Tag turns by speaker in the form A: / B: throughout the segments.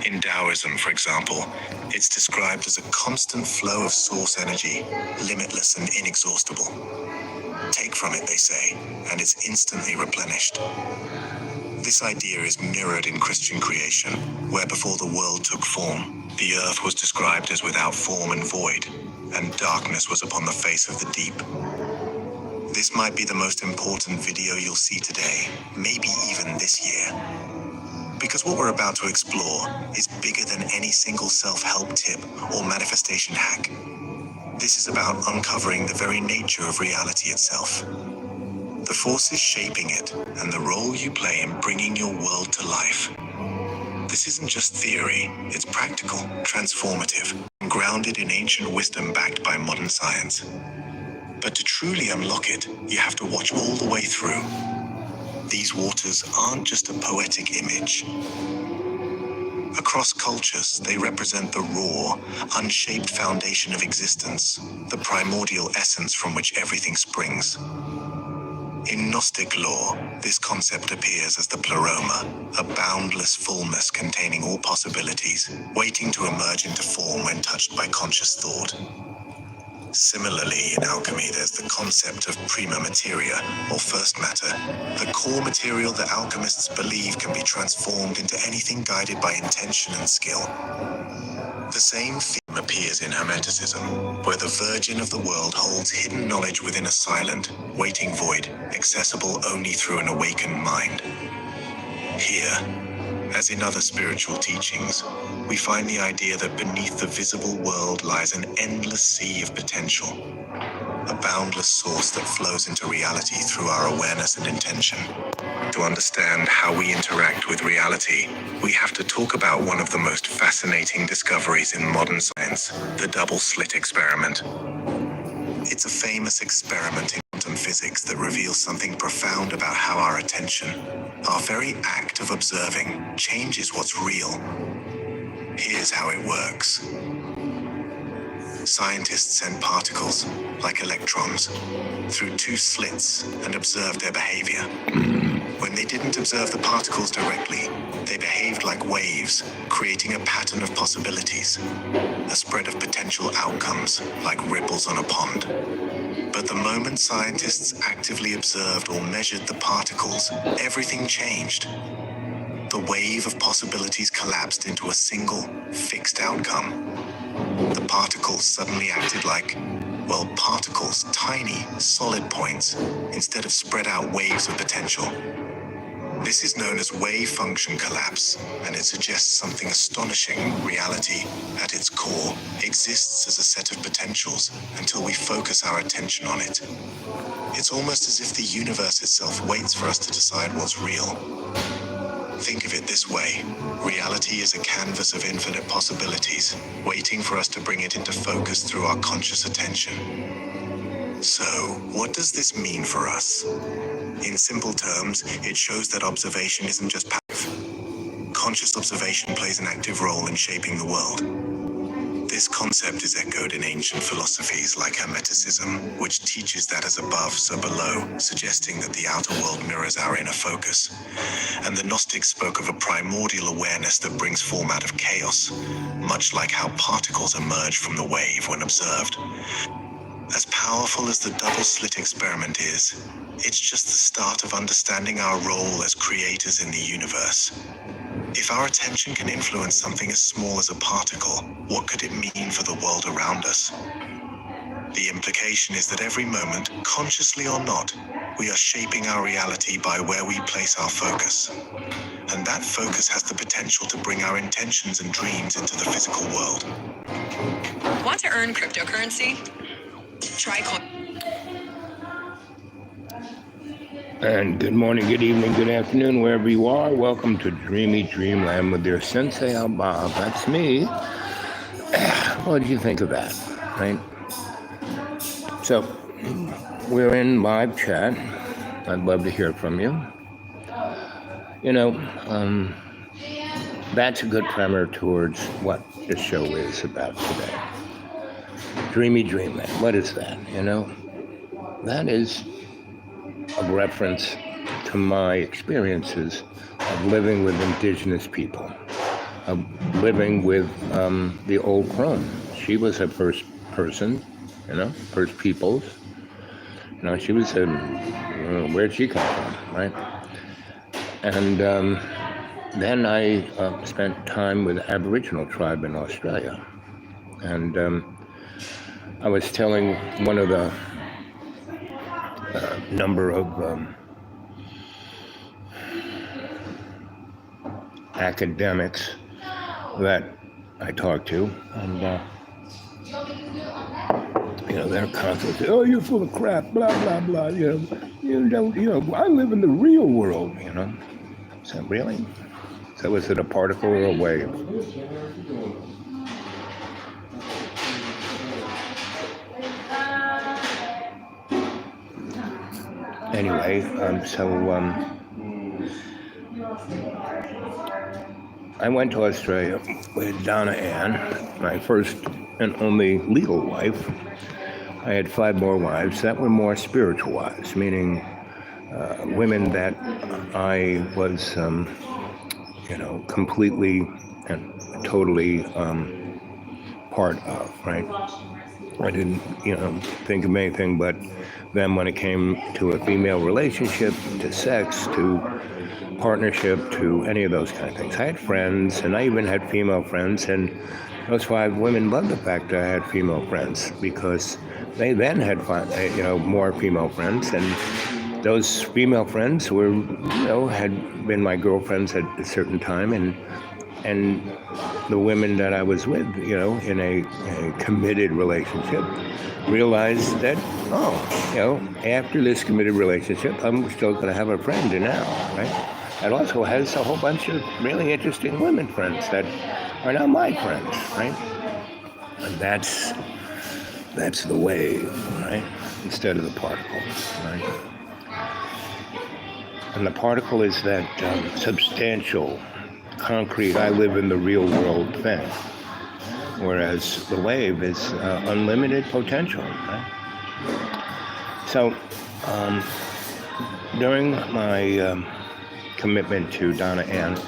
A: In Taoism, for example, it's described as a constant flow of source energy, limitless and inexhaustible. Take from it, they say, and it's instantly replenished. This idea is mirrored in Christian creation, where before the world took form, the earth was described as without form and void, and darkness was upon the face of the deep. This might be the most important video you'll see today, maybe even this year. Because what we're about to explore is bigger than any single self-help tip or manifestation hack. This is about uncovering the very nature of reality itself, the forces shaping it, and the role you play in bringing your world to life. This isn't just theory, it's practical, transformative, and grounded in ancient wisdom backed by modern science. But to truly unlock it, you have to watch all the way through. These waters aren't just a poetic image. Across cultures, they represent the raw, unshaped foundation of existence, the primordial essence from which everything springs. In Gnostic lore, this concept appears as the pleroma, a boundless fullness containing all possibilities, waiting to emerge into form when touched by conscious thought. Similarly, in alchemy, there's the concept of prima materia, or first matter, the core material that alchemists believe can be transformed into anything guided by intention and skill. The same theme appears in Hermeticism, where the virgin of the world holds hidden knowledge within a silent, waiting void, accessible only through an awakened mind. Here, as in other spiritual teachings, we find the idea that beneath the visible world lies an endless sea of potential, a boundless source that flows into reality through our awareness and intention. To understand how we interact with reality, we have to talk about one of the most fascinating discoveries in modern science, the double-slit experiment. It's a famous experiment in quantum physics that reveals something profound about how our attention, our very act of observing, changes what's real. Here's how it works. Scientists sent particles, like electrons, through two slits and observed their behavior. When they didn't observe the particles directly, they behaved like waves, creating a pattern of possibilities, a spread of potential outcomes, like ripples on a pond. But the moment scientists actively observed or measured the particles, everything changed. The wave of possibilities collapsed into a single, fixed outcome. The particles suddenly acted like, well, particles, tiny, solid points, instead of spread out waves of potential. This is known as wave function collapse, and it suggests something astonishing. Reality, at its core, exists as a set of potentials until we focus our attention on it. It's almost as if the universe itself waits for us to decide what's real. Think of it this way. Reality is a canvas of infinite possibilities, waiting for us to bring it into focus through our conscious attention. So, what does this mean for us? In simple terms, it shows that observation isn't just passive. Conscious observation plays an active role in shaping the world. This concept is echoed in ancient philosophies like Hermeticism, which teaches that as above, so below, suggesting that the outer world mirrors our inner focus. And the Gnostics spoke of a primordial awareness that brings form out of chaos, much like how particles emerge from the wave when observed. As powerful as the double-slit experiment is, it's just the start of understanding our role as creators in the universe. If our attention can influence something as small as a particle, what could it mean for the world around us? The implication is that every moment, consciously or not, we are shaping our reality by where we place our focus. And that focus has the potential to bring our intentions and dreams into the physical world.
B: Want to earn cryptocurrency? Try coin.
C: And good morning, good evening, good afternoon, wherever you are. Welcome to Dreamy Dreamland with your Sensie Owl Bob. That's me. What did you think of that, right? So, we're in live chat. I'd love to hear from you. You know, that's a good primer towards what the show is about today. Dreamy Dreamland. What is that, you know? That is a reference to my experiences of living with indigenous people living with the old crone. She was her first person, first peoples. She was where'd she come from, right? And then I spent time with the Aboriginal tribe in Australia. And I was telling one of the number of academics that I talked to, and they're constantly, oh, you're full of crap, blah blah blah. You don't, I live in the real world. So really, so is it a particle or a wave? Anyway, I went to Australia with Donna Ann, my first and only legal wife. I had 5 more wives that were more spiritual wives, meaning women that I was, completely and totally part of, right? I didn't, think of anything but them when it came to a female relationship, to sex, to partnership, to any of those kind of things. I had friends, and I even had female friends, and those 5 women loved the fact that I had female friends, because they then had more female friends, and those female friends were, had been my girlfriends at a certain time, and the women that I was with, in a committed relationship, realized that, after this committed relationship, I'm still going to have a friend now, right? That also has a whole bunch of really interesting women friends that are now my friends, right? And that's the wave, right? Instead of the particle, right? And the particle is that substantial, concrete, I live in the real world thing. Whereas the wave is unlimited potential, right? So, during my commitment to Donna Ann,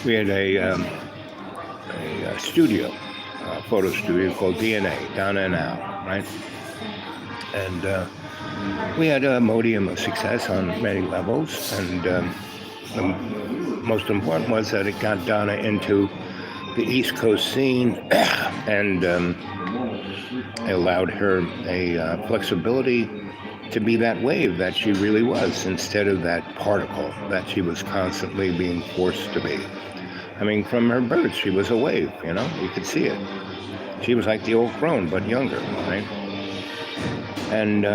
C: we had a studio, photo studio called DNA, Donna and Al, right? And we had a modium of success on many levels, and the most important was that it got Donna into the East Coast scene, and it allowed her a flexibility to be that wave that she really was, instead of that particle that she was constantly being forced to be. I mean, from her birth, she was a wave, you could see it. She was like the old crone, but younger, right? And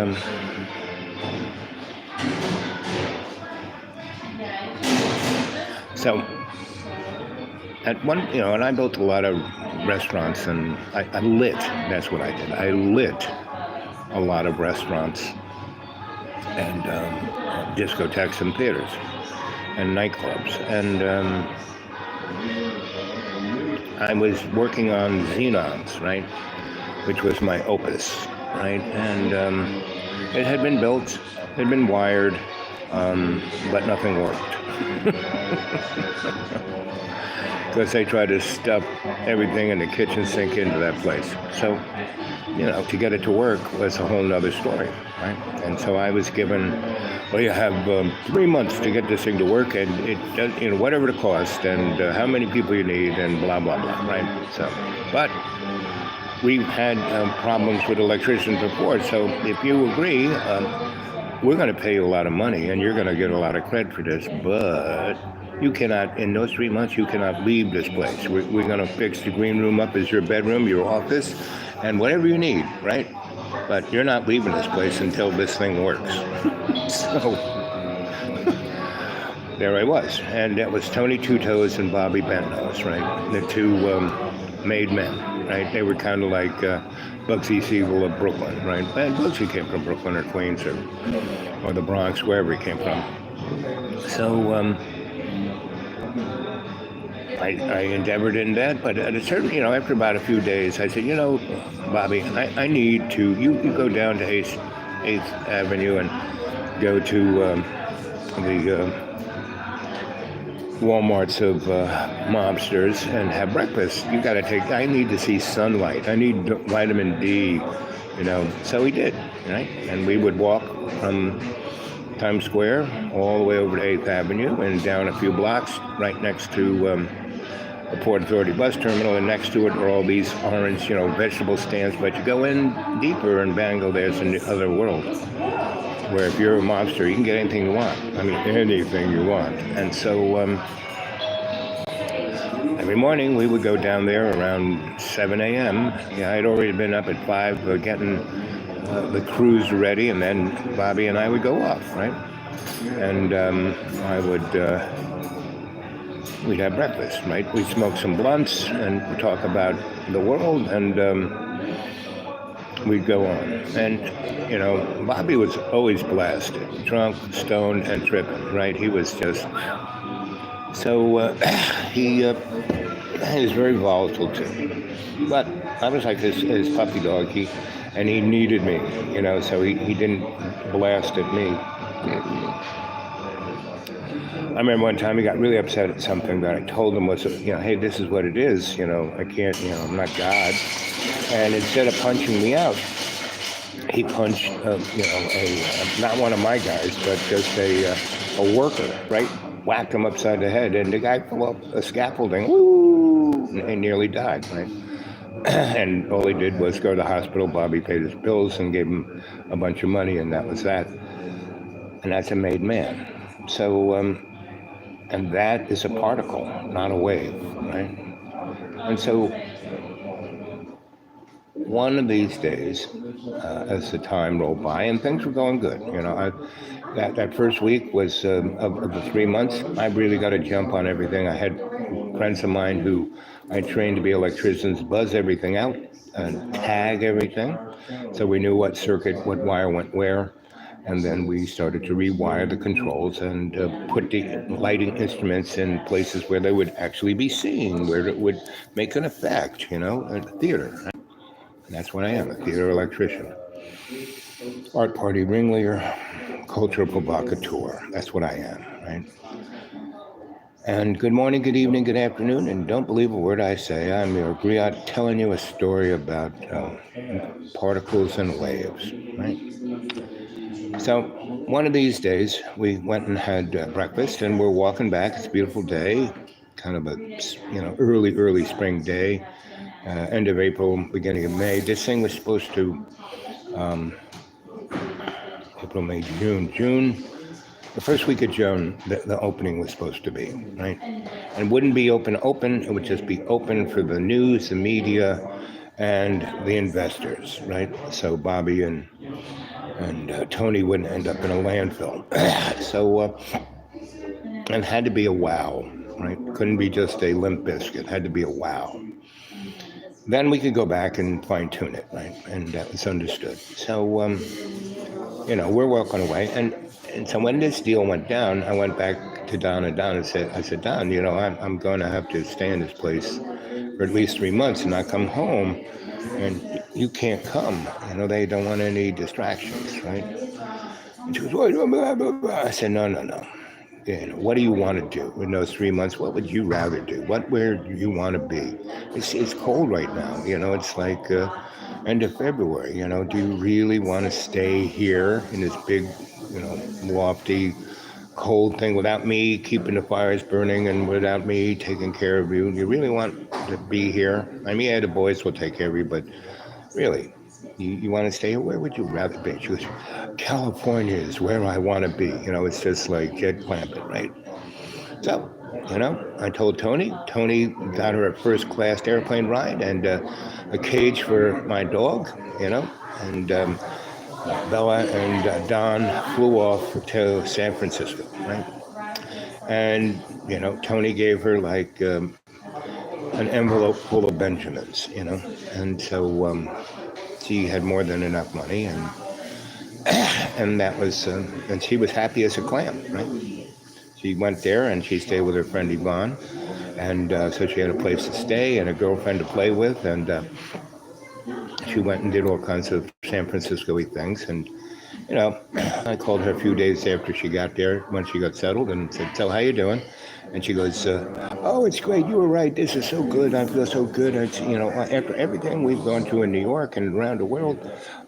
C: so at one, and I built a lot of restaurants, and I lit, that's what I did. I lit a lot of restaurants and discotheques and theaters and nightclubs. And I was working on Xenons, right, which was my opus, right? And it had been built, it had been wired, but nothing worked. Because they tried to stuff everything in the kitchen sink into that place. So, to get it to work was a whole nother story, right? And so I was given, well, you have 3 months to get this thing to work, and it does, whatever the cost, and how many people you need, and blah, blah, blah, right? So, but we've had problems with electricians before, so if you agree, we're going to pay you a lot of money, and you're going to get a lot of credit for this, but you cannot, in those 3 months, you cannot leave this place. We're going to fix the green room up as your bedroom, your office, and whatever you need, right? But you're not leaving this place until this thing works. So, there I was. And that was Tony Two Toes and Bobby Bentnose, right? The 2 made men, right? They were kind of like Bugsy Siegel of Brooklyn, right? And Bugsy came from Brooklyn or Queens or the Bronx, wherever he came from. So, I endeavored in that, but at a certain, after about a few days, I said, Bobby, I need to, you go down to 8th Avenue and go to Walmarts of mobsters and have breakfast. You got to take. I need to see sunlight. I need vitamin D. So we did, right? And we would walk from Times Square all the way over to 8th Avenue and down a few blocks right next to the Port Authority bus terminal, and next to it are all these orange, vegetable stands. But you go in deeper in Bangladesh and the other world, where if you're a mobster, you can get anything you want. I mean, anything you want. And so every morning we would go down there around 7 a.m. Yeah, I'd already been up at 5 getting the crews ready, and then Bobby and I would go off, right? And we'd have breakfast, right? We'd smoke some blunts and talk about the world, and we'd go on. And, Bobby was always blasted, drunk, stoned, and tripping, right? He was just... So he is very volatile, too. But I was like his puppy dog, and he needed me, so he didn't blast at me. I remember one time he got really upset at something that I told him was, hey, this is what it is, I can't, I'm not God. And instead of punching me out, he punched, not one of my guys, but just a worker, right? Whacked him upside the head, and the guy fell off a scaffolding, woo, and nearly died, right? And all he did was go to the hospital. Bobby paid his bills and gave him a bunch of money, and that was that. And that's a made man. So, and that is a particle, not a wave, right? And so, one of these days, as the time rolled by, and things were going good, that first week was of the 3 months, I really got a jump on everything. I had friends of mine who I trained to be electricians, buzz everything out and tag everything, so we knew what circuit, what wire went where. And then we started to rewire the controls and put the lighting instruments in places where they would actually be seen, where it would make an effect, at a theater. And that's what I am, a theater electrician. Art party ringleader, cultural provocateur. That's what I am, right? And good morning, good evening, good afternoon, and don't believe a word I say. I'm your griot telling you a story about particles and waves, right? So one of these days, we went and had breakfast, and we're walking back. It's a beautiful day, kind of a early spring day, end of April, beginning of May. This thing was supposed to April, May, June. The first week of June, the opening was supposed to be, right? And it wouldn't be open. It would just be open for the news, the media, and the investors, right? So Bobby and Tony wouldn't end up in a landfill. And it had to be a wow, right? Couldn't be just a limp biscuit. It had to be a wow. Then we could go back and fine tune it, right? And that was understood. So, we're walking away. And so when this deal went down, I went back to Don and said, Don, I'm going to have to stay in this place for at least 3 months and not come home. And you can't come. They don't want any distractions, right? And she goes, blah, blah, blah. I said, no. What do you want to do in those 3 months? What would you rather do? Where do you want to be? It's cold right now. It's like end of February. Do you really want to stay here in this big, lofty, cold thing without me keeping the fires burning and without me taking care of you? Do you really want to be here? I mean, the boys will take care of you, but really, you want to stay here? Where would you rather be? She goes, California is where I want to be. It's just like Jed Clampett, right? So, I told Tony. Tony got her a first-class airplane ride and a cage for my dog, and Bella and Don flew off to San Francisco, right? And, Tony gave her like an envelope full of Benjamins, and so she had more than enough money, and that was, and she was happy as a clam, right? She went there and she stayed with her friend Yvonne, and so she had a place to stay and a girlfriend to play with, and she went and did all kinds of San Francisco-y things. And I called her a few days after she got there, when she got settled, and said, so how you doing? And she goes, "Oh, it's great. You were right. This is so good. I feel so good. It's, after everything we've gone through in New York and around the world,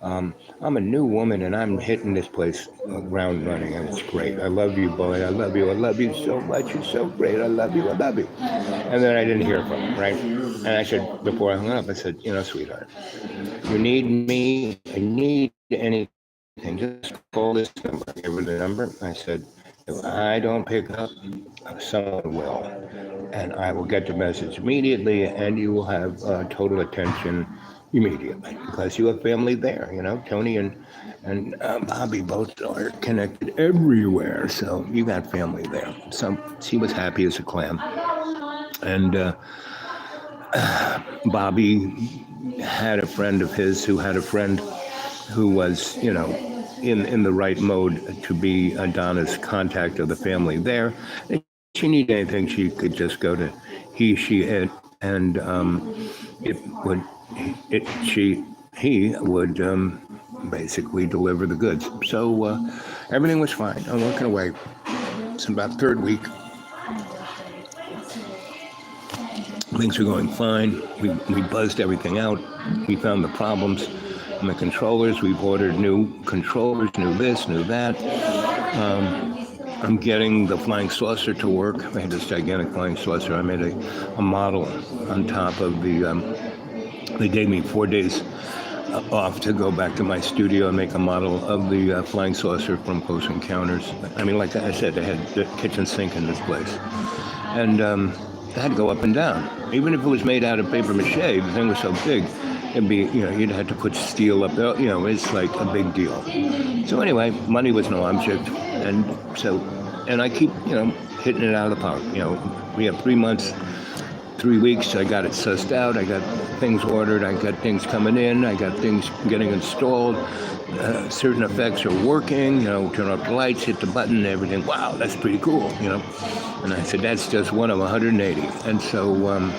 C: I'm a new woman and I'm hitting this place ground running, and it's great. I love you, boy. I love you. I love you so much. You're so great. I love you. I love you." And then I didn't hear from her, right? And I said, before I hung up, I said, sweetheart, you need me, I need anything, just call this number. I gave her the number. I said, if I don't pick up, someone will. And I will get the message immediately, and you will have total attention immediately, because you have family there. Tony and Bobby both are connected everywhere, so you got family there. So she was happy as a clam. And Bobby had a friend of his who had a friend who was, in the right mode to be Donna's contact of the family there. If she needed anything, she could just go to he, she, it, and he would basically deliver the goods. So everything was fine. I'm working away. It's about third week. Things are going fine. We buzzed everything out. We found the problems in the controllers. We've ordered new controllers, new this, new that. I'm getting the flying saucer to work. I had this gigantic flying saucer. I made a model on top of they gave me 4 days off to go back to my studio and make a model of the flying saucer from Close Encounters. I mean, like I said, they had the kitchen sink in this place. And they had to go up and down. Even if it was made out of paper mache, the thing was so big, it'd be, you'd have to put steel up there. It's like a big deal. So anyway, money was no object. And I keep, hitting it out of the park. We have 3 months, 3 weeks. I got it sussed out. I got things ordered. I got things coming in. I got things getting installed. Certain effects are working. Turn off the lights, hit the button, and everything. Wow, that's pretty cool. And I said, that's just one of 180. And so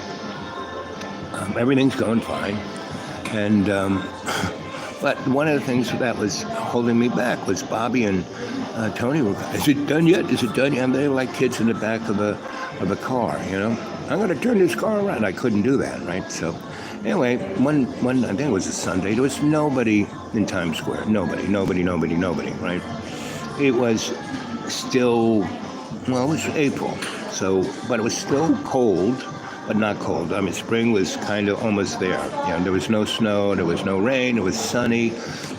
C: everything's going fine. And but one of the things that was holding me back was Bobby and Tony were, is it done yet? Is it done yet? And they were like kids in the back of a car, I'm going to turn this car around. I couldn't do that, right? So anyway, one I think it was a Sunday, there was nobody in Times Square. Nobody, right? It was still, it was April. So, but it was still cold, but not cold. I mean, spring was kind of almost there. There was no snow, there was no rain, it was sunny.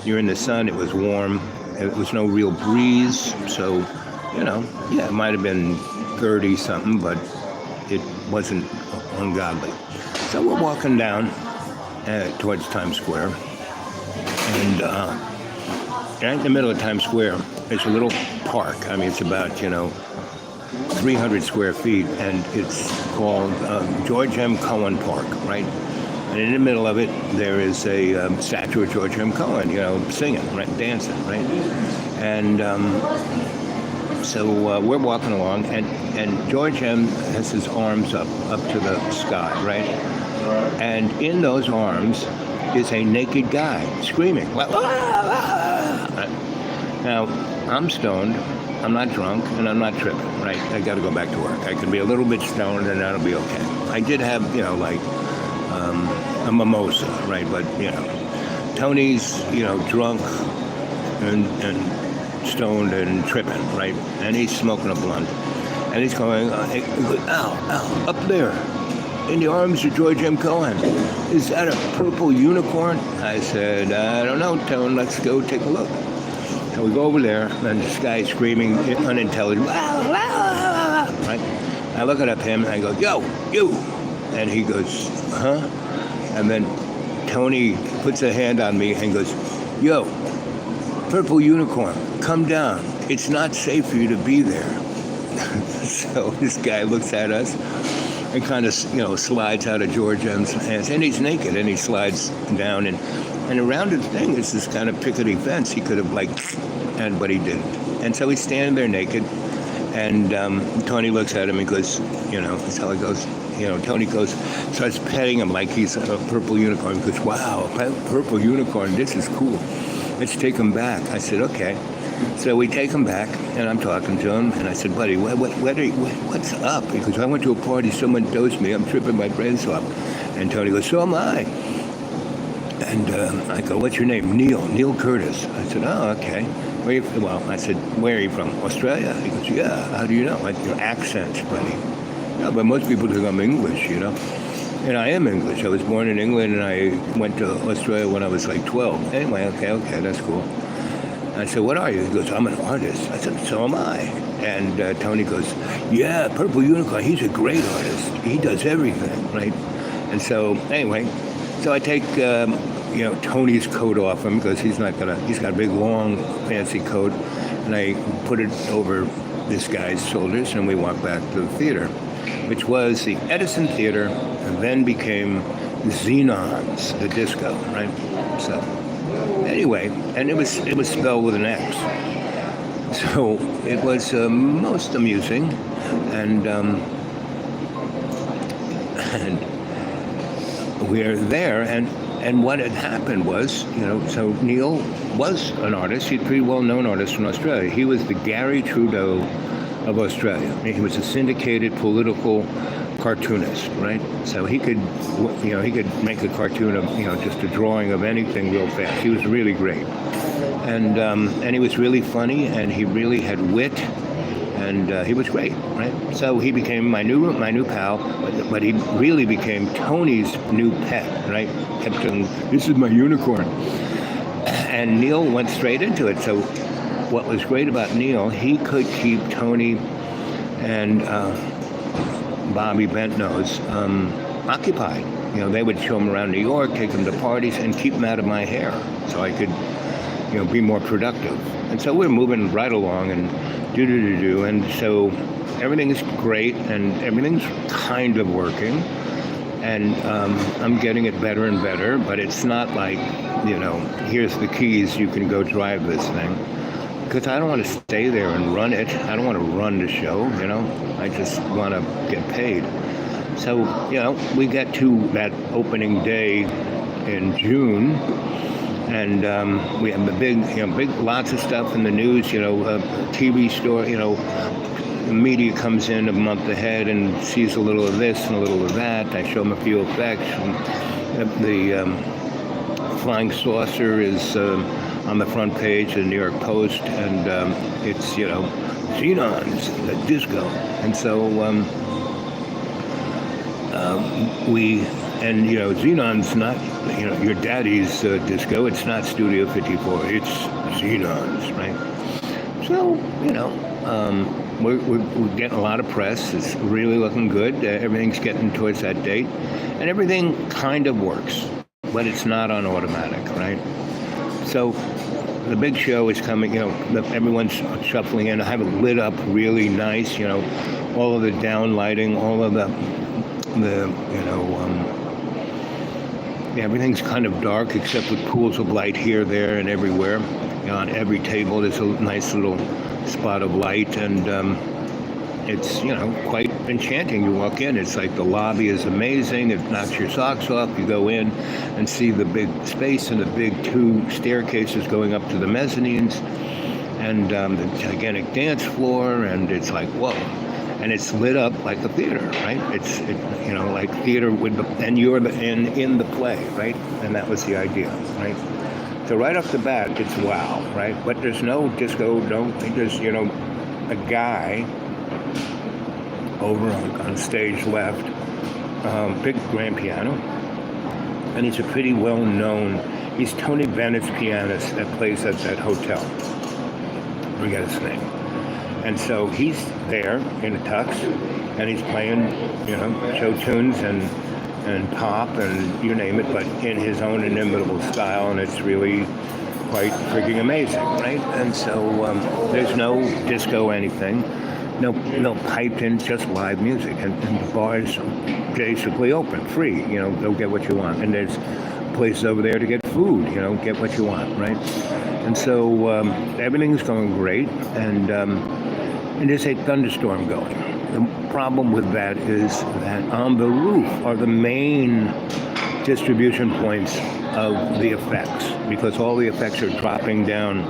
C: You're in the sun, it was warm. It was no real breeze. So, it might have been 30 something, but it wasn't ungodly. So we're walking down towards Times Square. And right in the middle of Times Square, there's a little park. I mean, it's about, 300 square feet, and it's called George M. Cohan Park, right? And in the middle of it, there is a statue of George M. Cohan, singing, right, dancing, right? And so we're walking along, and George M. has his arms up to the sky, right? And in those arms is a naked guy screaming, like, right? Now, I'm stoned. I'm not drunk, and I'm not tripping, right? I got to go back to work. I can be a little bit stoned, and that'll be okay. I did have, a mimosa, right? But, Tony's, drunk and stoned and tripping, right? And he's smoking a blunt. And he's going, ow, up there, in the arms of George M. Cohan. Is that a purple unicorn? I said, I don't know, Tone, let's go take a look. So we go over there, and this guy screaming, unintelligible, right? I look at him, and I go, yo, you! And he goes, huh? And then Tony puts a hand on me and goes, yo, purple unicorn, come down. It's not safe for you to be there. So this guy looks at us and kind of, slides out of George M's hands. And he's naked, and he slides down, and around his thing is this kind of pickety fence. He could have, but he didn't. And so he's standing there naked, and Tony looks at him and goes, that's how it goes. Tony starts petting him like he's a purple unicorn. He goes, wow, purple unicorn, this is cool. Let's take him back. I said, okay. So we take him back, and I'm talking to him, and I said, buddy, what's up? He goes, I went to a party, someone dosed me, I'm tripping my brains off. And Tony goes, so am I. And I go, what's your name? Neil Curtis. I said, oh, okay. I said, where are you from? Australia? He goes, yeah, how do you know? Your accent, buddy. Yeah, but most people think I'm English, you know. And I am English. I was born in England, and I went to Australia when I was like 12. Anyway, okay, that's cool. I said, what are you? He goes, I'm an artist. I said, so am I. And Tony goes, yeah, Purple Unicorn, he's a great artist. He does everything, right? And so, anyway, so I take, Tony's coat off him because he's got a big, long, fancy coat. And I put it over this guy's shoulders, and we walk back to the theater, which was the Edison Theater, and then became Xenon's, the disco, right? So, anyway, and it was spelled with an X. So it was most amusing, and we're there, and what had happened was, so Neil was an artist. He's a pretty well-known artist from Australia. He was the Gary Trudeau of Australia. He was a syndicated political cartoonist, right? So he could make a cartoon of, just a drawing of anything real fast. He was really great. And he was really funny, and he really had wit, and he was great, right? So he became my new pal, but he really became Tony's new pet, right? Kept saying, this is my unicorn. And Neil went straight into it. So what was great about Neil, he could keep Tony and Bobby Bentnose occupied. They would show him around New York, take him to parties, and keep him out of my hair, so I could, be more productive. And so we're moving right along, and do, and so everything's great, and everything's kind of working, and I'm getting it better and better. But it's not like, here's the keys, you can go drive this thing. Because I don't want to stay there and run it. I don't want to run the show, I just want to get paid. So, we get to that opening day in June, and we have the big, lots of stuff in the news, TV store, the media comes in a month ahead and sees a little of this and a little of that. I show them a few effects. And the flying saucer is on the front page of the New York Post, and it's, Xenon's, the disco. And so Xenon's not, your daddy's disco. It's not Studio 54. It's Xenon's, right? So, we're getting a lot of press. It's really looking good. Everything's getting towards that date. And everything kind of works, but it's not on automatic, right? So the big show is coming, everyone's shuffling in. I have it lit up really nice, all of the down lighting, all of the everything's kind of dark except with pools of light here, there, and everywhere. On every table there's a nice little spot of light, and it's, quite enchanting. You walk in, it's like the lobby is amazing. It knocks your socks off. You go in and see the big space and the big 2 staircases going up to the mezzanines, and the gigantic dance floor, and it's like, whoa. And it's lit up like a theater, right? It's like theater and you're in the play, right? And that was the idea, right? So right off the bat, it's wow, right? But there's no disco, there's, a guy over on stage left, big grand piano, and he's a pretty well-known, he's Tony Bennett's pianist that plays at that hotel. I forget his name. And so he's there in a tux, and he's playing, show tunes and pop and you name it, but in his own inimitable style, and it's really quite freaking amazing, right? And so there's no disco anything, no piped in, just live music, and the bar's basically open, free, go get what you want, and there's places over there to get food, get what you want, right? And so everything's going great, and there's a thunderstorm going. The problem with that is that on the roof are the main distribution points of the effects, because all the effects are dropping down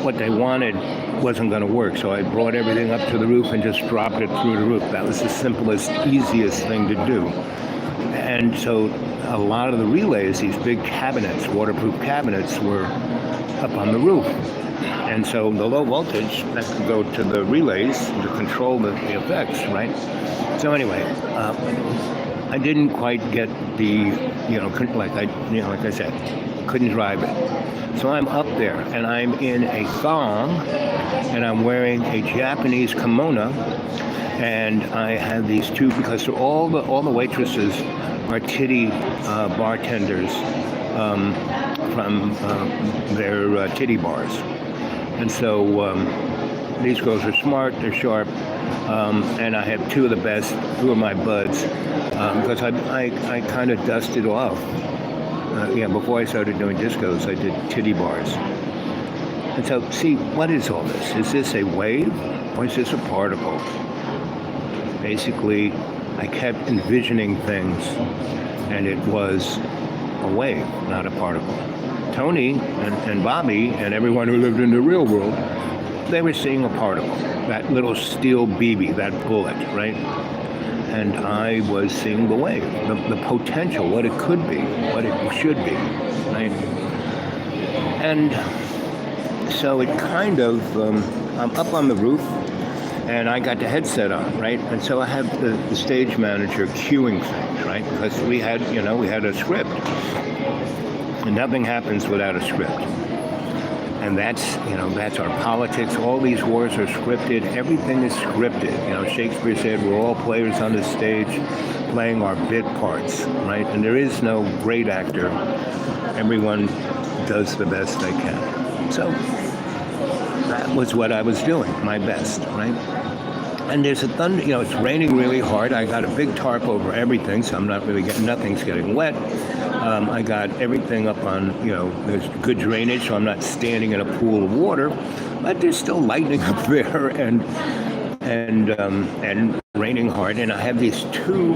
C: what they wanted wasn't going to work. So I brought everything up to the roof and just dropped it through the roof. That was the simplest, easiest thing to do. And so a lot of the relays, these big cabinets, waterproof cabinets, were up on the roof. And so the low voltage, that could go to the relays to control the effects, right? So anyway, I didn't quite get the, like I said, couldn't drive it. So I'm up there, and I'm in a thong, and I'm wearing a Japanese kimono, and I have these two, because all the waitresses are titty bartenders from their titty bars. And so these girls are smart, they're sharp, and I have two of my buds, because I kind of dusted off. Before I started doing discos, I did titty bars. And so, see, what is all this? Is this a wave, or is this a particle? Basically, I kept envisioning things, and it was a wave, not a particle. Tony and Bobby and everyone who lived in the real world, they were seeing a particle, that little steel BB, that bullet, right? And I was seeing the wave, the potential, what it could be, what it should be, right? And so it kind of, I'm up on the roof, and I got the headset on, right? And so I have the stage manager cueing things, right? Because we had a script. And nothing happens without a script. And that's our politics. All these wars are scripted. Everything is scripted. Shakespeare said we're all players on the stage playing our bit parts, right? And there is no great actor. Everyone does the best they can. So that was what I was doing, my best, right? And there's a thunder, it's raining really hard. I got a big tarp over everything, so I'm not really nothing's getting wet. I got everything up on, there's good drainage, so I'm not standing in a pool of water, but there's still lightning up there and raining hard. And I have these two,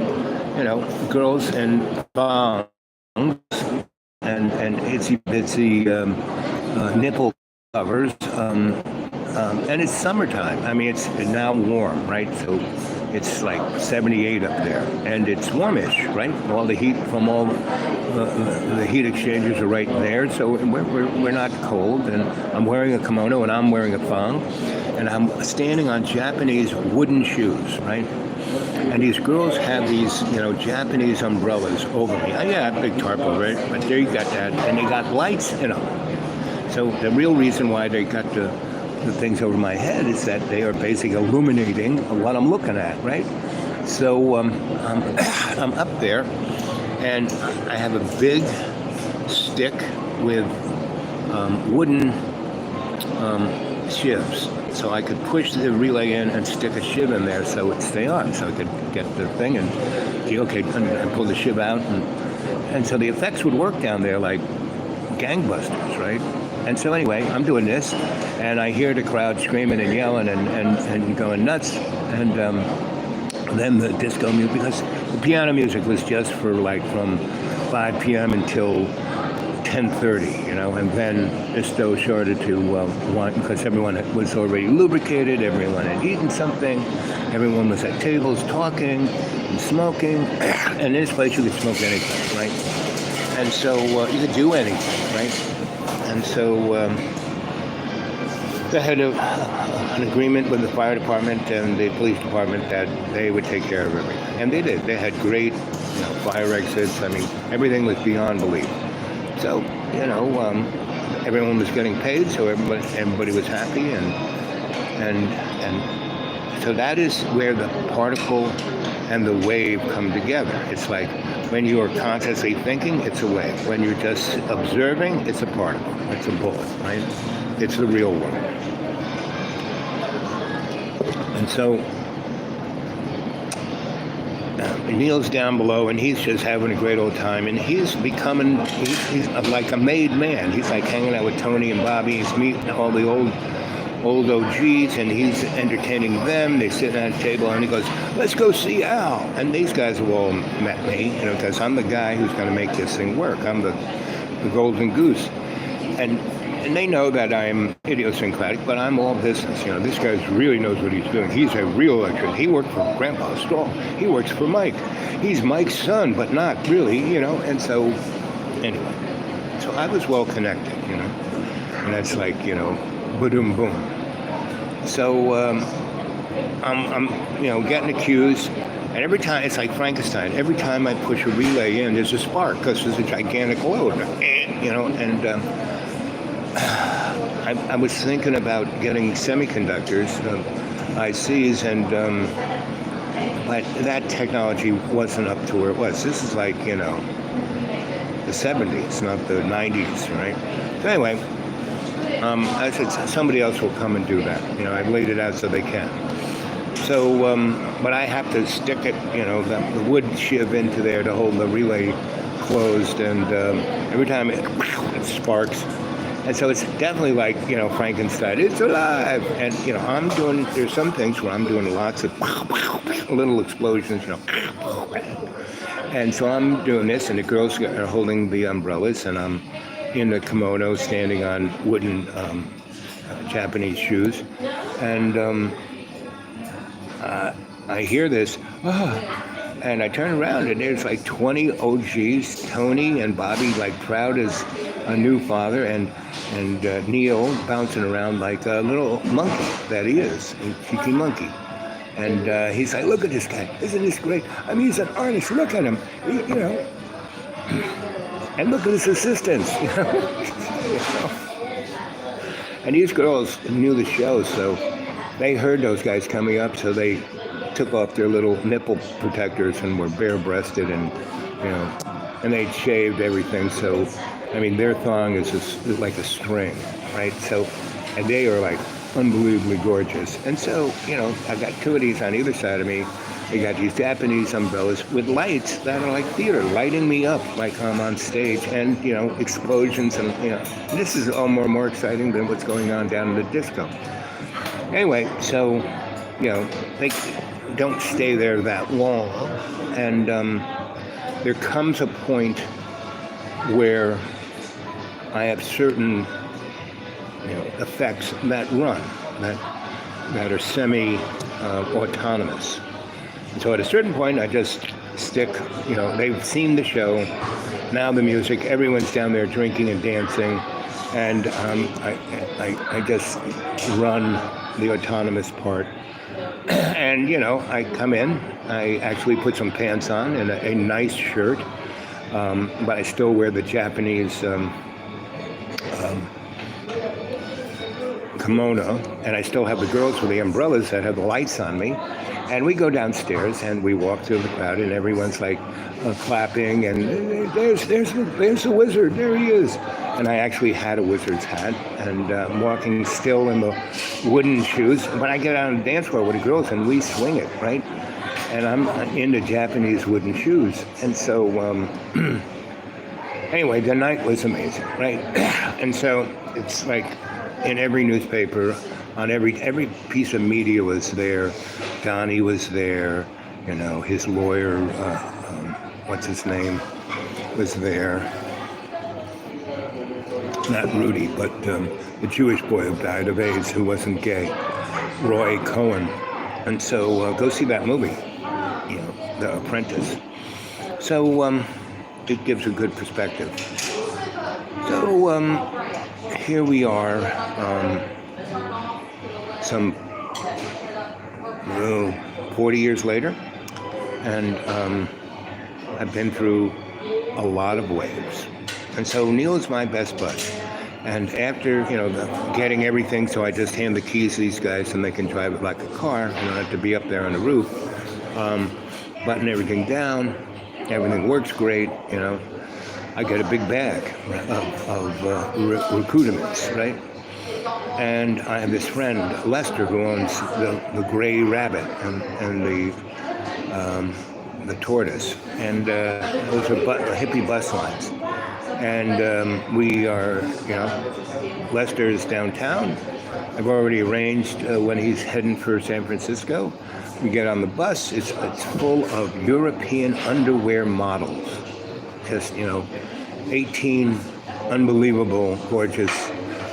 C: girls in thongs and itsy nipple covers. And it's summertime. I mean, it's now warm, right? So it's like 78 up there, and it's warmish, right? All the heat from all the heat exchangers are right there, so we're not cold. And I'm wearing a kimono, and I'm wearing a thong, and I'm standing on Japanese wooden shoes, right? And these girls have these, Japanese umbrellas over me. I have a big tarp over it, but there you got that, and they got lights in them. So the real reason why they got the things over my head is that they are basically illuminating what I'm looking at, right? So I'm up there, and I have a big stick with wooden shivs. So I could push the relay in and stick a shiv in there so it'd stay on, so I could get the thing and pull the shiv out. And so the effects would work down there like gangbusters, right? And so anyway, I'm doing this, and I hear the crowd screaming and yelling and going nuts. And then the disco music, because the piano music was just for like from 5 p.m. until 10:30, and then disco started to want, because everyone was already lubricated, everyone had eaten something, everyone was at tables talking and smoking, and in this place you could smoke anything, right? And so you could do anything, right? And so they had an agreement with the fire department and the police department that they would take care of everything. And they did. They had great fire exits. I mean, everything was beyond belief. So, everyone was getting paid, so everybody was happy. And so that is where the particle and the wave come together. It's like when you are consciously thinking, it's a wave. When you're just observing, it's a particle. It's a bullet, right? It's the real world. And so Neil's down below, and he's just having a great old time, and he's like a made man. He's like hanging out with Tony and Bobby. He's meeting all the old OGs, and he's entertaining them. They sit at a table, and he goes, "Let's go see Al." And these guys have all met me, because I'm the guy who's going to make this thing work. I'm the golden goose. And and they know that I'm idiosyncratic, but I'm all business. This guy really knows what he's doing. He's a real electrician. He worked for Grandpa Straw. He works for Mike. He's Mike's son, but not really, And so, anyway, so I was well connected, and that's like, boom, boom. So I'm getting accused, and every time it's like Frankenstein. Every time I push a relay in, there's a spark because there's a gigantic load, And I was thinking about getting semiconductors, ICs, and but that technology wasn't up to where it was. This is like the 70s, not the 90s, right? So anyway. I said somebody else will come and do that. I've laid it out so they can. So, but I have to stick it, the wood shiv into there to hold the relay closed, and every time it sparks. And so it's definitely like, Frankenstein. It's alive. And, there's some things where I'm doing lots of little explosions, And so I'm doing this, and the girls are holding the umbrellas, and I'm in the kimono, standing on wooden Japanese shoes, and I hear this, and I turn around, and there's like 20 OGs, Tony and Bobby, like proud as a new father, and Neil bouncing around like a little monkey that he is, a cheeky monkey. And he's like, look at this guy, isn't this great? I mean, he's an artist, look at him, And look at his assistants, And these girls knew the show, so they heard those guys coming up, so they took off their little nipple protectors and were bare-breasted, and and they'd shaved everything. So, I mean, their thong is like a string, right? So, and they are like unbelievably gorgeous. And so, I got two of these on either side of me. They got these Japanese umbrellas with lights that are like theater, lighting me up like I'm on stage, and, explosions, and, this is all more exciting than what's going on down in the disco. Anyway, so, they don't stay there that long, and there comes a point where I have certain, effects that run, that are semi-autonomous. So at a certain point, I just stick, they've seen the show, now the music, everyone's down there drinking and dancing, and I just run the autonomous part. And, I come in, I actually put some pants on and a nice shirt, but I still wear the Japanese kimono, and I still have the girls with the umbrellas that have the lights on me. And we go downstairs and we walk through the crowd, and everyone's like clapping, and there's the wizard, there he is. And I actually had a wizard's hat, and I'm walking still in the wooden shoes. But I get out on the dance floor with the girls, and we swing it, right? And I'm in the Japanese wooden shoes. And so, anyway, the night was amazing, right? And so it's like in every newspaper, on every piece of media was there. Donnie was there, his lawyer, what's his name, was there. Not Rudy, but the Jewish boy who died of AIDS, who wasn't gay, Roy Cohen. And so go see that movie, The Apprentice. So it gives a good perspective. So here we are, some 40 years later, and I've been through a lot of waves. And so Neil is my best bud. And after, getting everything, so I just hand the keys to these guys and they can drive it like a car. I don't have to be up there on the roof. Button everything down. Everything works great, I get a big bag of recruitments, right? And I have this friend, Lester, who owns the Gray Rabbit and the Tortoise. And those are hippie bus lines. And we are, Lester's downtown. I've already arranged when he's heading for San Francisco. We get on the bus. It's full of European underwear models. Just, 18 unbelievable, gorgeous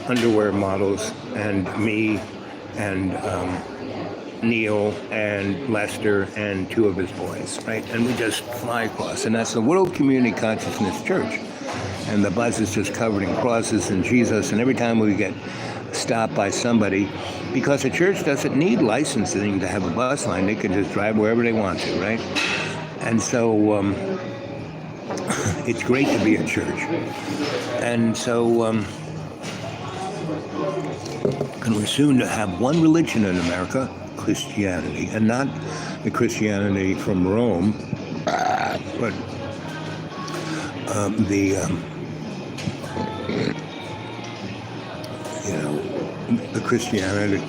C: underwear models and me and Neil and Lester and two of his boys, right? And we just fly across. And that's the World Community Consciousness Church. And the bus is just covered in crosses and Jesus. And every time we get stopped by somebody, because the church doesn't need licensing to have a bus line, they can just drive wherever they want to, right? And so it's great to be a church. And so and we're soon to have one religion in America, Christianity, and not the Christianity from Rome, but the Christianity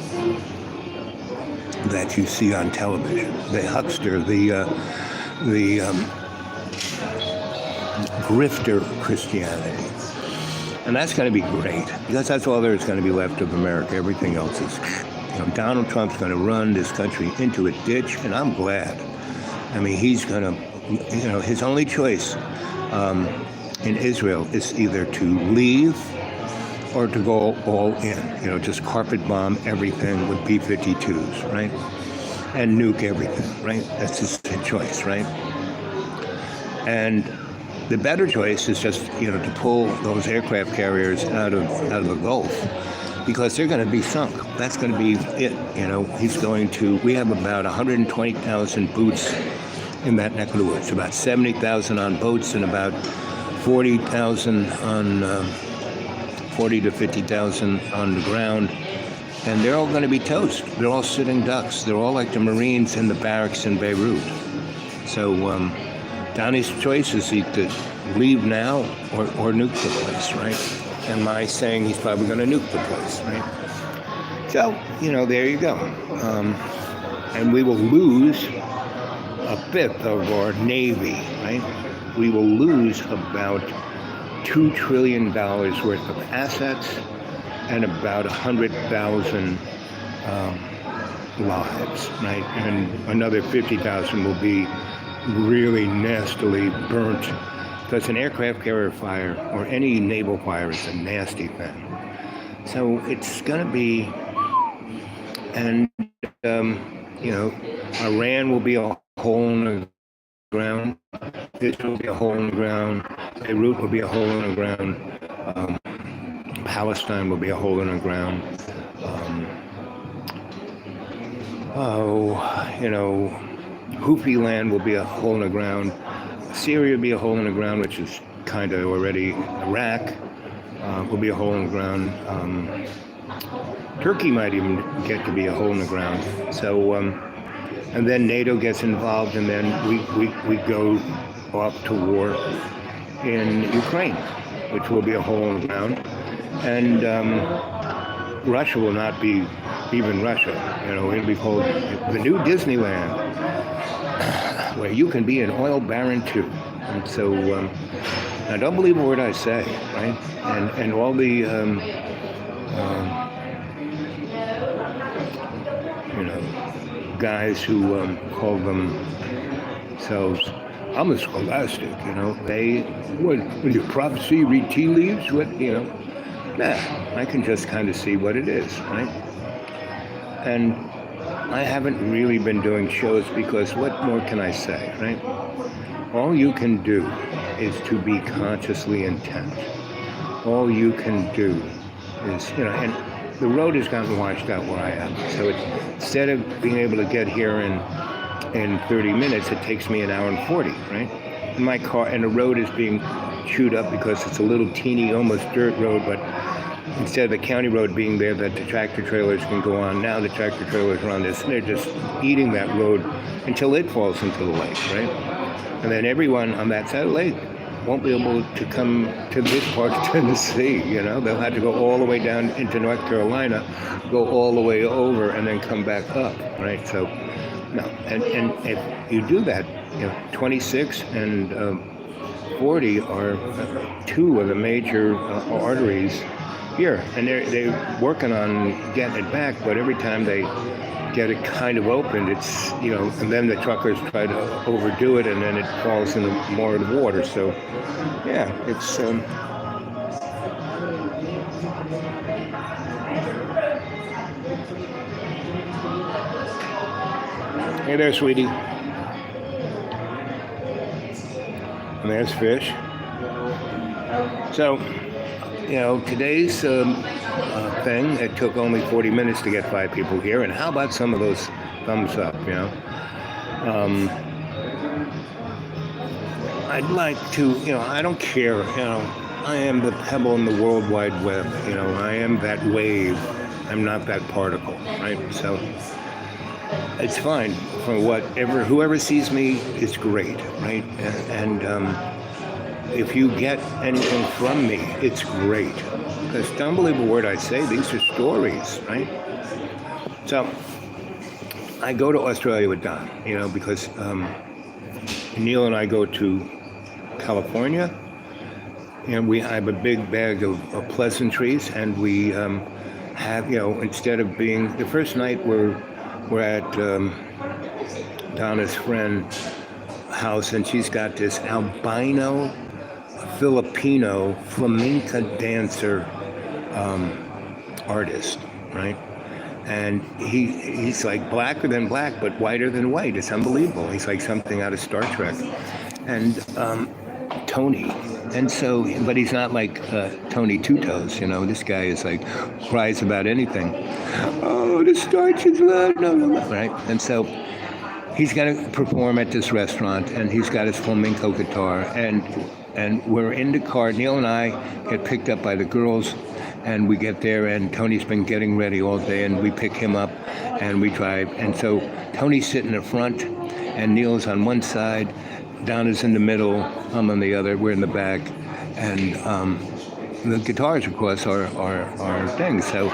C: that you see on television, the huckster, the grifter Christianity. And that's going to be great, because that's all there's going to be left of America. Everything else is, Donald Trump's going to run this country into a ditch, and I'm glad. I mean, he's going to, his only choice in Israel is either to leave or to go all in, just carpet bomb everything with B-52s, right? And nuke everything, right? That's his choice, right? And the better choice is just, to pull those aircraft carriers out of the Gulf, because they're going to be sunk. That's going to be it. We have about 120,000 boots in that neck of the woods, about 70,000 on boats and about 40,000 on 40 to 50,000 on the ground. And they're all going to be toast. They're all sitting ducks. They're all like the Marines in the barracks in Beirut. So Donnie's choice is he could leave now or nuke the place, right? And my saying he's probably going to nuke the place, right? So, there you go. And we will lose a fifth of our Navy, right? We will lose about $2 trillion worth of assets and about 100,000 lives, right? And another 50,000 will be really nastily burnt, because an aircraft carrier fire or any naval fire is a nasty thing. So it's going to be, and Iran will be a hole in the ground. This will be a hole in the ground. Beirut will be a hole in the ground. Palestine will be a hole in the ground. Houthi land will be a hole in the ground. Syria will be a hole in the ground, which is kind of already. Iraq will be a hole in the ground. Turkey might even get to be a hole in the ground. So, and then NATO gets involved, and then we go off to war in Ukraine, which will be a hole in the ground. And Russia will not be even Russia. It'll be called the new Disneyland, where you can be an oil baron too. And so, now don't believe a word I say, right? And all the, guys who call themselves, I'm a scholastic, they, when you prophecy, read tea leaves, I can just kind of see what it is, right? And I haven't really been doing shows because what more can I say, right? All you can do is to be consciously intent. All you can do is, and the road has gotten washed out where I am. So instead of being able to get here in 30 minutes, it takes me an hour and 40, right? In my car, and the road is being chewed up because it's a little teeny, almost dirt road, but instead of the county road being there that the tractor trailers can go on, now the tractor trailers are on this, and they're just eating that road until it falls into the lake, right? And then everyone on that side of the lake won't be able to come to this part of Tennessee, They'll have to go all the way down into North Carolina, go all the way over, and then come back up, right? So, no, and if you do that, 26 and 40 are two of the major arteries here, and they're working on getting it back, but every time they get it kind of opened, it's, and then the truckers try to overdo it, and then it falls into more of the water. So, yeah, it's, Hey there, sweetie. And there's fish. So, today's thing, it took only 40 minutes to get 5 people here. And how about some of those thumbs up, I'd like to, I don't care, I am the pebble in the World Wide Web, I am that wave. I'm not that particle, right? So it's fine for whoever sees me is great, right? And if you get anything from me, it's great. Because don't believe a word I say, these are stories, right? So I go to Australia with Don, because Neil and I go to California, and I have a big bag of pleasantries, and we have, instead of being, the first night we're at Donna's friend's house, and she's got this albino Filipino flamenco dancer artist, right? And he's like blacker than black, but whiter than white. It's unbelievable. He's like something out of Star Trek. And Tony. And so, but he's not like Tony Two Toes, This guy is like, cries about anything. Oh, the starch is low. No, right? And so he's got to perform at this restaurant, and he's got his flamenco guitar. And we're in the car. Neil and I get picked up by the girls, and we get there, and Tony's been getting ready all day, and we pick him up, and we drive. And so Tony's sitting in the front, and Neil's on one side, Donna's in the middle, I'm on the other, we're in the back, and the guitars, of course, are things. So,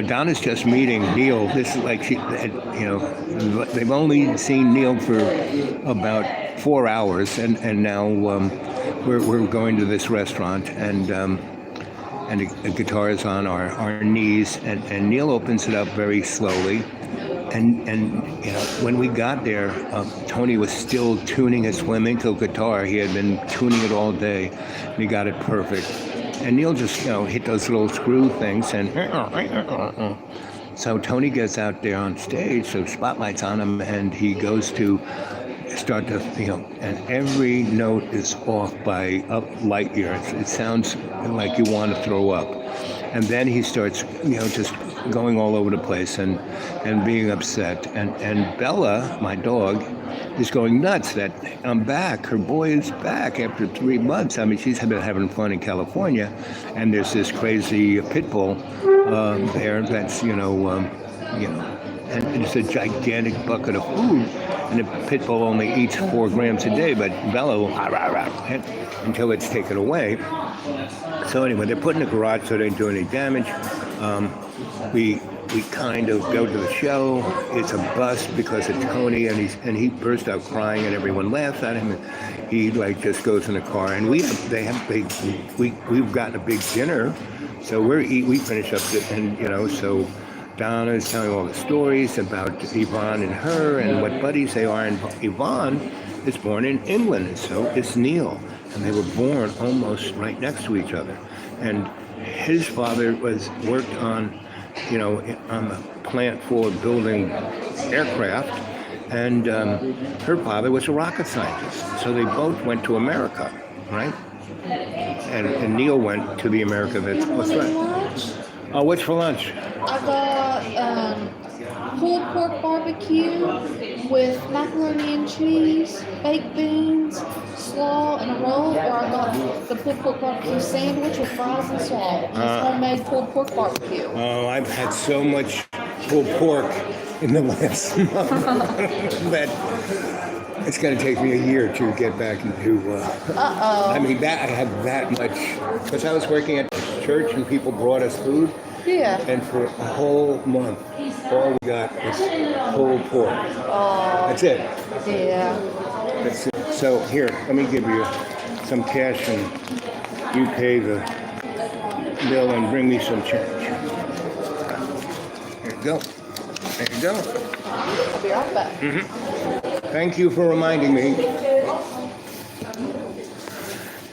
C: Donna's just meeting Neil. This is like, they've only seen Neil for about 4 hours, and now we're going to this restaurant, and the guitar is on our knees, and Neil opens it up very slowly. And when we got there, Tony was still tuning his flamenco guitar. He had been tuning it all day, and he got it perfect. And Neil just, hit those little screw things, and so Tony gets out there on stage, so spotlight's on him, and he goes to start to, and every note is off by light years. It sounds like you want to throw up. And then he starts, just going all over the place and being upset. And Bella, my dog, is going nuts that I'm back. Her boy is back after 3 months. I mean, she's been having fun in California, and there's this crazy pit bull there that's, and it's a gigantic bucket of food. And the pit bull only eats 4 grams a day, but Bella will until it's taken away. So anyway, they're put in the garage so they don't do any damage. We kind of go to the show. It's a bust because of Tony, and he burst out crying, and everyone laughs at him. And he just goes in the car, and we've gotten a big dinner, so we finish up so Donna is telling all the stories about Yvonne and her and what buddies they are. And Yvonne is born in England, and so is Neil. And they were born almost right next to each other. And his father worked on the plant for building aircraft, and her father was a rocket scientist. So they both went to America, right? And Neil went to the America that's what's right. What's for lunch?
D: I got pulled pork barbecue with macaroni and cheese, baked beans, slaw, and a roll, or I got the pulled pork barbecue sandwich with fries and slaw. It's homemade pulled pork barbecue.
C: Oh, I've had so much pulled pork in the last month that it's going to take me a year to get back into. I mean, I had that much because I was working at the church and people brought us food.
D: Yeah.
C: And for a whole month, all we got was pulled pork.
D: Oh.
C: That's it.
D: Yeah.
C: That's it. So here, let me give you some cash, and you pay the bill and bring me some change. There you go. There you go.
D: I'll be right back.
C: Thank you for reminding me.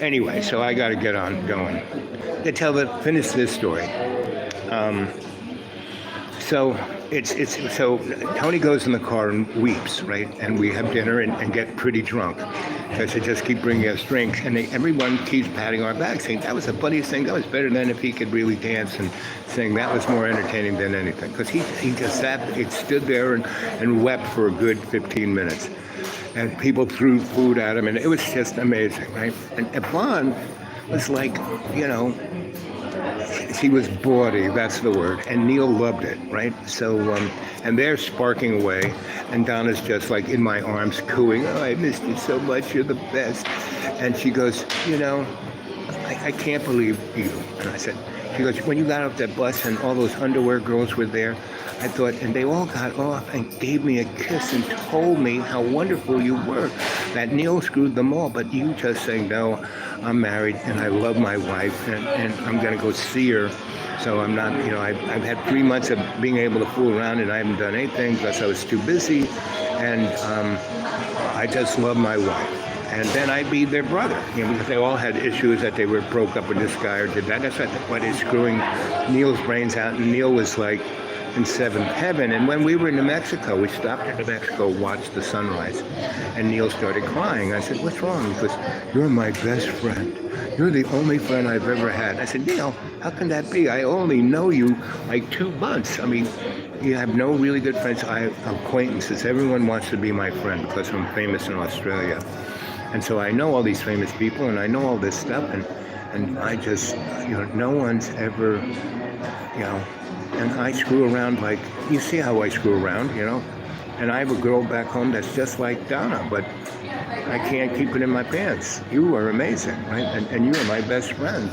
C: Anyway, so I got to get on going. Finish this story. So so Tony goes in the car and weeps, right? And we have dinner and get pretty drunk. Because they just keep bringing us drinks, and everyone keeps patting our back, saying that was the funniest thing. That was better than if he could really dance and sing. That was more entertaining than anything. Because he just stood there and wept for a good 15 minutes. And people threw food at him, and it was just amazing, right? And Yvonne was like, she was bawdy, that's the word, and Neil loved it, right? So, and they're sparking away, and Donna's just like in my arms cooing, oh, I missed you so much, you're the best. And she goes, I can't believe you. And I said, she goes, when you got off that bus and all those underwear girls were there, I thought, and they all got off and gave me a kiss and told me how wonderful you were, that Neil screwed them all, but you just saying, no, I'm married and I love my wife and I'm going to go see her. So I'm not, I've had 3 months of being able to fool around and I haven't done anything because I was too busy. And I just love my wife. And then I'd be their brother, because they all had issues that they were broke up with this guy or did that. That's why they're screwing Neil's brains out. And Neil was like in seventh heaven. And when we were in New Mexico, we stopped in New Mexico, watched the sunrise. And Neil started crying. I said, what's wrong? He goes, you're my best friend. You're the only friend I've ever had. I said, Neil, how can that be? I only know you like 2 months. I mean, you have no really good friends. I have acquaintances. Everyone wants to be my friend because I'm famous in Australia. And so I know all these famous people and I know all this stuff and I just, no one's ever, and I screw around like, you see how I screw around, and I have a girl back home that's just like Donna, but I can't keep it in my pants. You are amazing, right? And you are my best friend.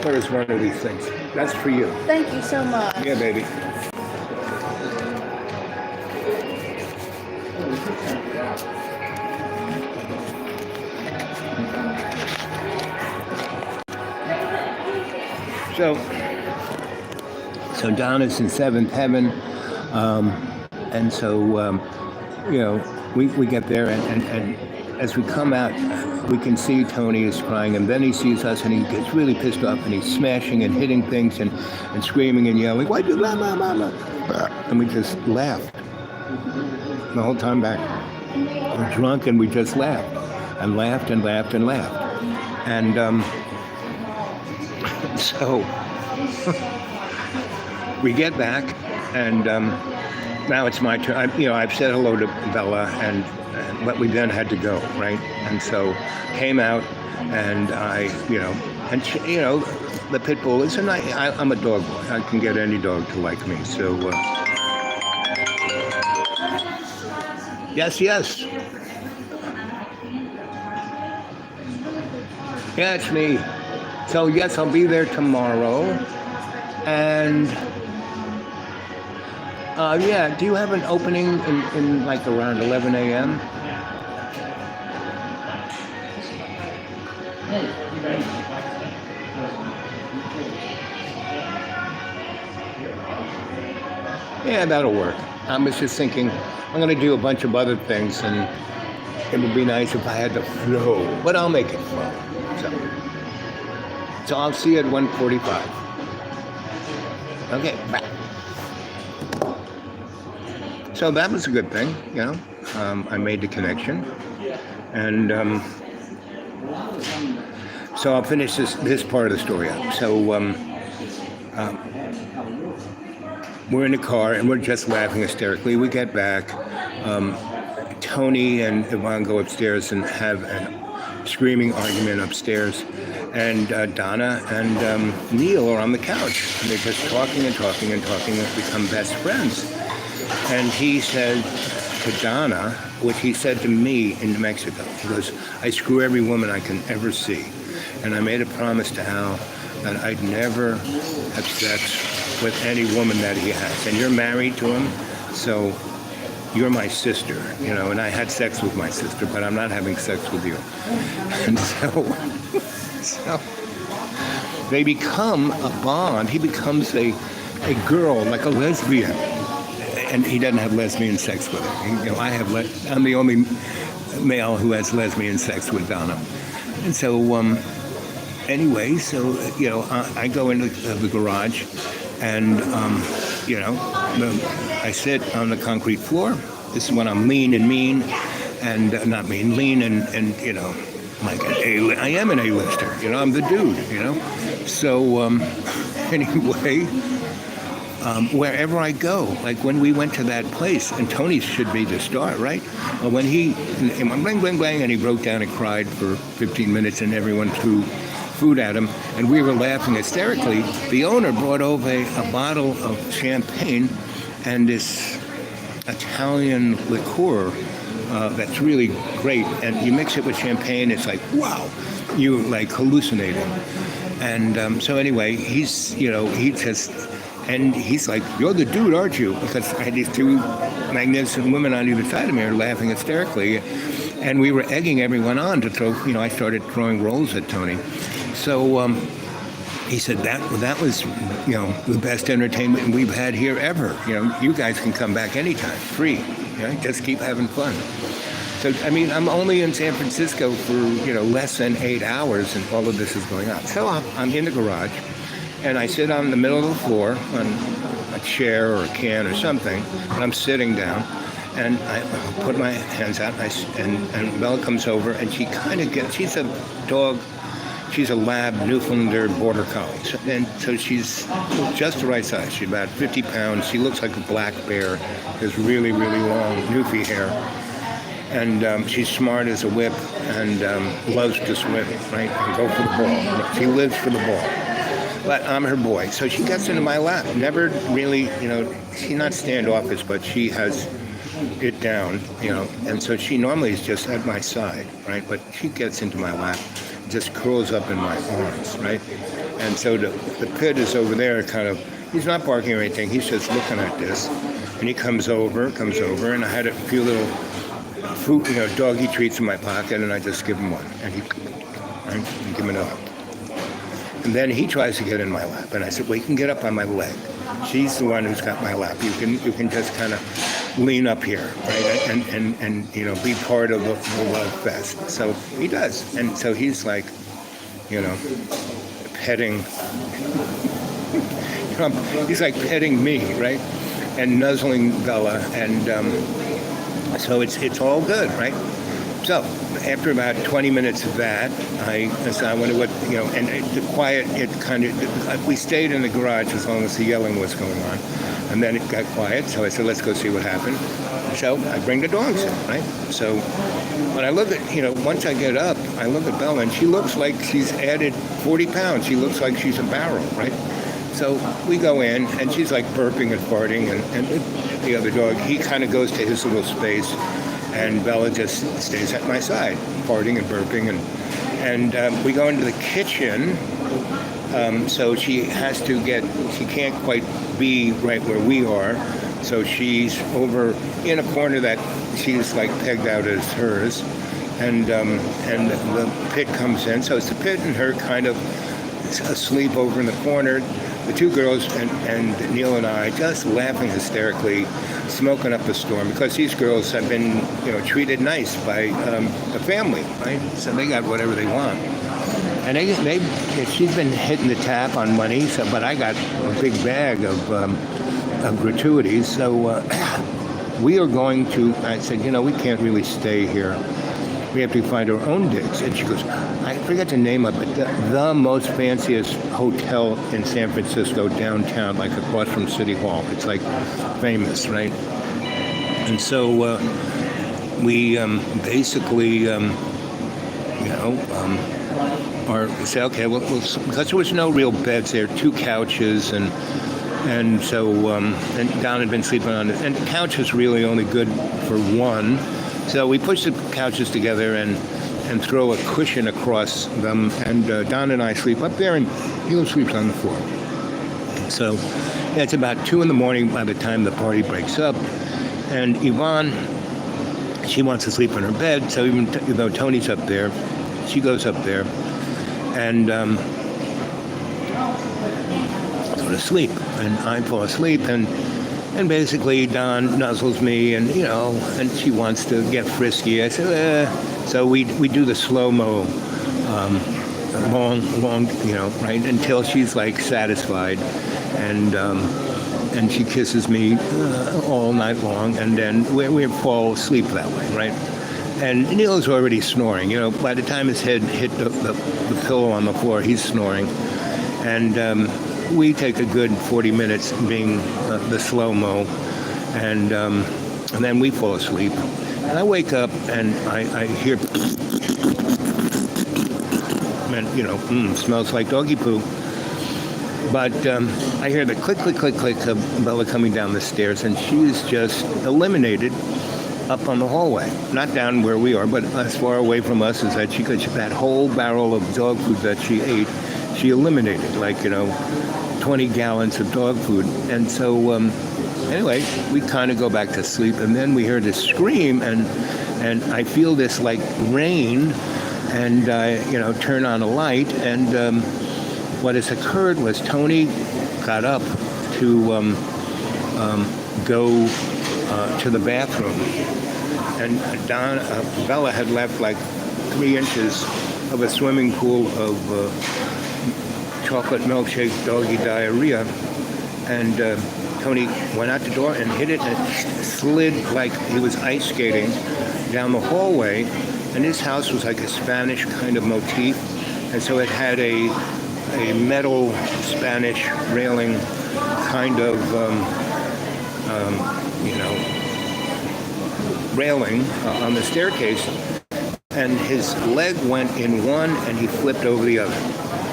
C: Where is one of these things? That's for you.
D: Thank you so much.
C: Yeah, baby. So Donna's in seventh heaven, and so we get there, and as we come out, we can see Tony is crying, and then he sees us, and he gets really pissed off, and he's smashing and hitting things, and screaming and yelling, "Why do blah blah blah blah?" And we just laughed the whole time back. We're drunk, and we just laughed, and laughed, and laughed, and laughed, and so we get back, and now it's my turn. I've said hello to Bella, but we then had to go, right? And so came out, and and she, the pit bull is, and I'm a dog boy. I can get any dog to like me. So yes. Yeah, it's me. So yes, I'll be there tomorrow. And do you have an opening in like around 11 a.m.? Yeah, that'll work. I was just thinking, I'm going to do a bunch of other things, and it would be nice if I had to flow, but I'll make it flow. So I'll see you at 1:45. Okay, bye. So that was a good thing, I made the connection, and so I'll finish this part of the story up. So we're in the car, and we're just laughing hysterically. We get back. Tony and Yvonne go upstairs and have a screaming argument upstairs. And Donna and Neil are on the couch. And they're just talking and become best friends. And he said to Donna, which he said to me in New Mexico, he goes, I screw every woman I can ever see. And I made a promise to Al that I'd never have sex with any woman that he has. And you're married to him, so you're my sister, and I had sex with my sister, but I'm not having sex with you. And so they become a bond. He becomes a girl, like a lesbian. and he doesn't have lesbian sex with her. I have. I'm the only male who has lesbian sex with Donna, and so anyway, so I go into the garage, and I sit on the concrete floor. This is when I'm lean and mean, and not mean, lean and like I am an A-lister. I'm the dude. So anyway, wherever I go, like when we went to that place, and Tony should be the star, right? When he bling bling bling, and he broke down and cried for 15 minutes, and everyone threw food at him, and we were laughing hysterically. The owner brought over a bottle of champagne and this Italian liqueur that's really great, and you mix it with champagne, it's like, wow, you like hallucinating. And so anyway, he says, and he's like, you're the dude, aren't you? Because I had these two magnificent women on either side of me are laughing hysterically, and we were egging everyone on to throw, I started throwing rolls at Tony. So he said that was, the best entertainment we've had here ever. You guys can come back anytime, free. Just keep having fun. So, I'm only in San Francisco for, less than 8 hours, and all of this is going on. So I'm in the garage, and I sit on the middle of the floor on a chair or a can or something, and I'm sitting down, and I put my hands out, and Bella comes over, and she kind of she's a dog. She's a lab Newfoundlander border collie, and so she's just the right size. She's about 50 pounds. She looks like a black bear. Has really, really long Newfie hair, and she's smart as a whip, and loves to swim, right, and go for the ball. She lives for the ball. But I'm her boy, so she gets into my lap. Never really, she's not standoffish, but she has it down, and so she normally is just at my side, right? But she gets into my lap, just curls up in my arms, right? And so the pit is over there, kind of, he's not barking or anything, he's just looking at this. And he comes over, and I had a few little fruit, doggy treats in my pocket, and I just give him one, and he give him another. And then he tries to get in my lap, and I said, well, you can get up on my leg. She's the one who's got my lap. You can just kind of lean up here, right, and be part of the love fest. So he does, and so he's like, petting. He's like petting me, right, and nuzzling Bella, and so it's all good, right? So after about 20 minutes of that, I wonder what, and the quiet, we stayed in the garage as long as the yelling was going on. And then it got quiet, so I said, let's go see what happened. So I bring the dogs in, right? So when I look at, once I get up, I look at Bella, and she looks like she's added 40 pounds. She looks like she's a barrel, right? So we go in, and she's like burping and farting, and the other dog, he kind of goes to his little space, and Bella just stays at my side, farting and burping, and we go into the kitchen. So she can't quite be right where we are. So she's over in a corner that she's like pegged out as hers. And the pit comes in. So it's the pit and her kind of asleep over in the corner. The two girls and Neil and I just laughing hysterically, smoking up a storm, because these girls have been, treated nice by the family, right? So they got whatever they want. And she's been hitting the tap on money, but I got a big bag of gratuities. So we are going to, I said, we can't really stay here. We have to find our own digs. And she goes, I forget the name of it, the most fanciest hotel in San Francisco, downtown, like across from City Hall. It's like famous, right? And so we basically, say, okay, well, because there was no real beds there, 2 couches, and so and Don had been sleeping on it, and the couch was really only good for one. So we push the couches together and throw a cushion across them, and Don and I sleep up there, and he sleeps on the floor. So it's about 2 a.m. by the time the party breaks up, and Yvonne, she wants to sleep in her bed, so even though Tony's up there, she goes up there and go to sleep, and I fall asleep, and And basically, Don nuzzles me, and and she wants to get frisky. I said, so we do the slow-mo, long, right, until she's like satisfied, and she kisses me all night long, and then we fall asleep that way, right? And Neil's already snoring. By the time his head hit the pillow on the floor, he's snoring, and we take a good 40 minutes being the slow-mo, and then we fall asleep. And I wake up and I hear, and smells like doggy poo. But I hear the click, click, click, click of Bella coming down the stairs, and she's just eliminated up on the hallway. Not down where we are, but as far away from us as that that whole barrel of dog food that she ate, she eliminated, 20 gallons of dog food. And so, anyway, we kind of go back to sleep, and then we hear this scream, and I feel this like rain, and turn on a light, and what has occurred was Tony got up to go to the bathroom, and Bella had left like 3 inches of a swimming pool of chocolate milkshake doggy diarrhea, and Tony went out the door and hit it, and it slid like he was ice skating down the hallway. And his house was like a Spanish kind of motif, and so it had a metal Spanish railing kind of railing on the staircase, and his leg went in one and he flipped over the other.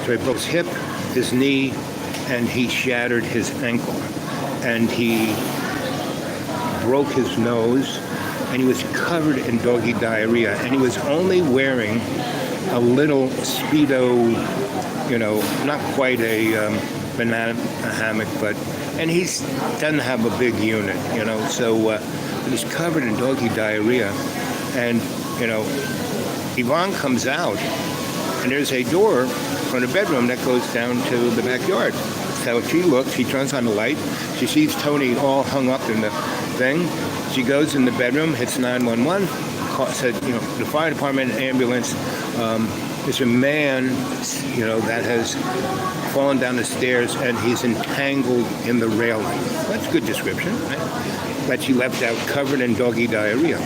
C: So he broke his hip, his knee, and he shattered his ankle. And he broke his nose, and he was covered in doggy diarrhea. And he was only wearing a little Speedo, not quite a banana hammock, and he doesn't have a big unit, so he's covered in doggy diarrhea. And, Yvonne comes out, and there's a door from the bedroom that goes down to the backyard. So she looks, she turns on the light, she sees Tony all hung up in the thing. She goes in the bedroom, hits 911, said, the fire department, ambulance, there's a man, that has fallen down the stairs, and he's entangled in the railing. That's a good description, right? But she left out covered in doggy diarrhea.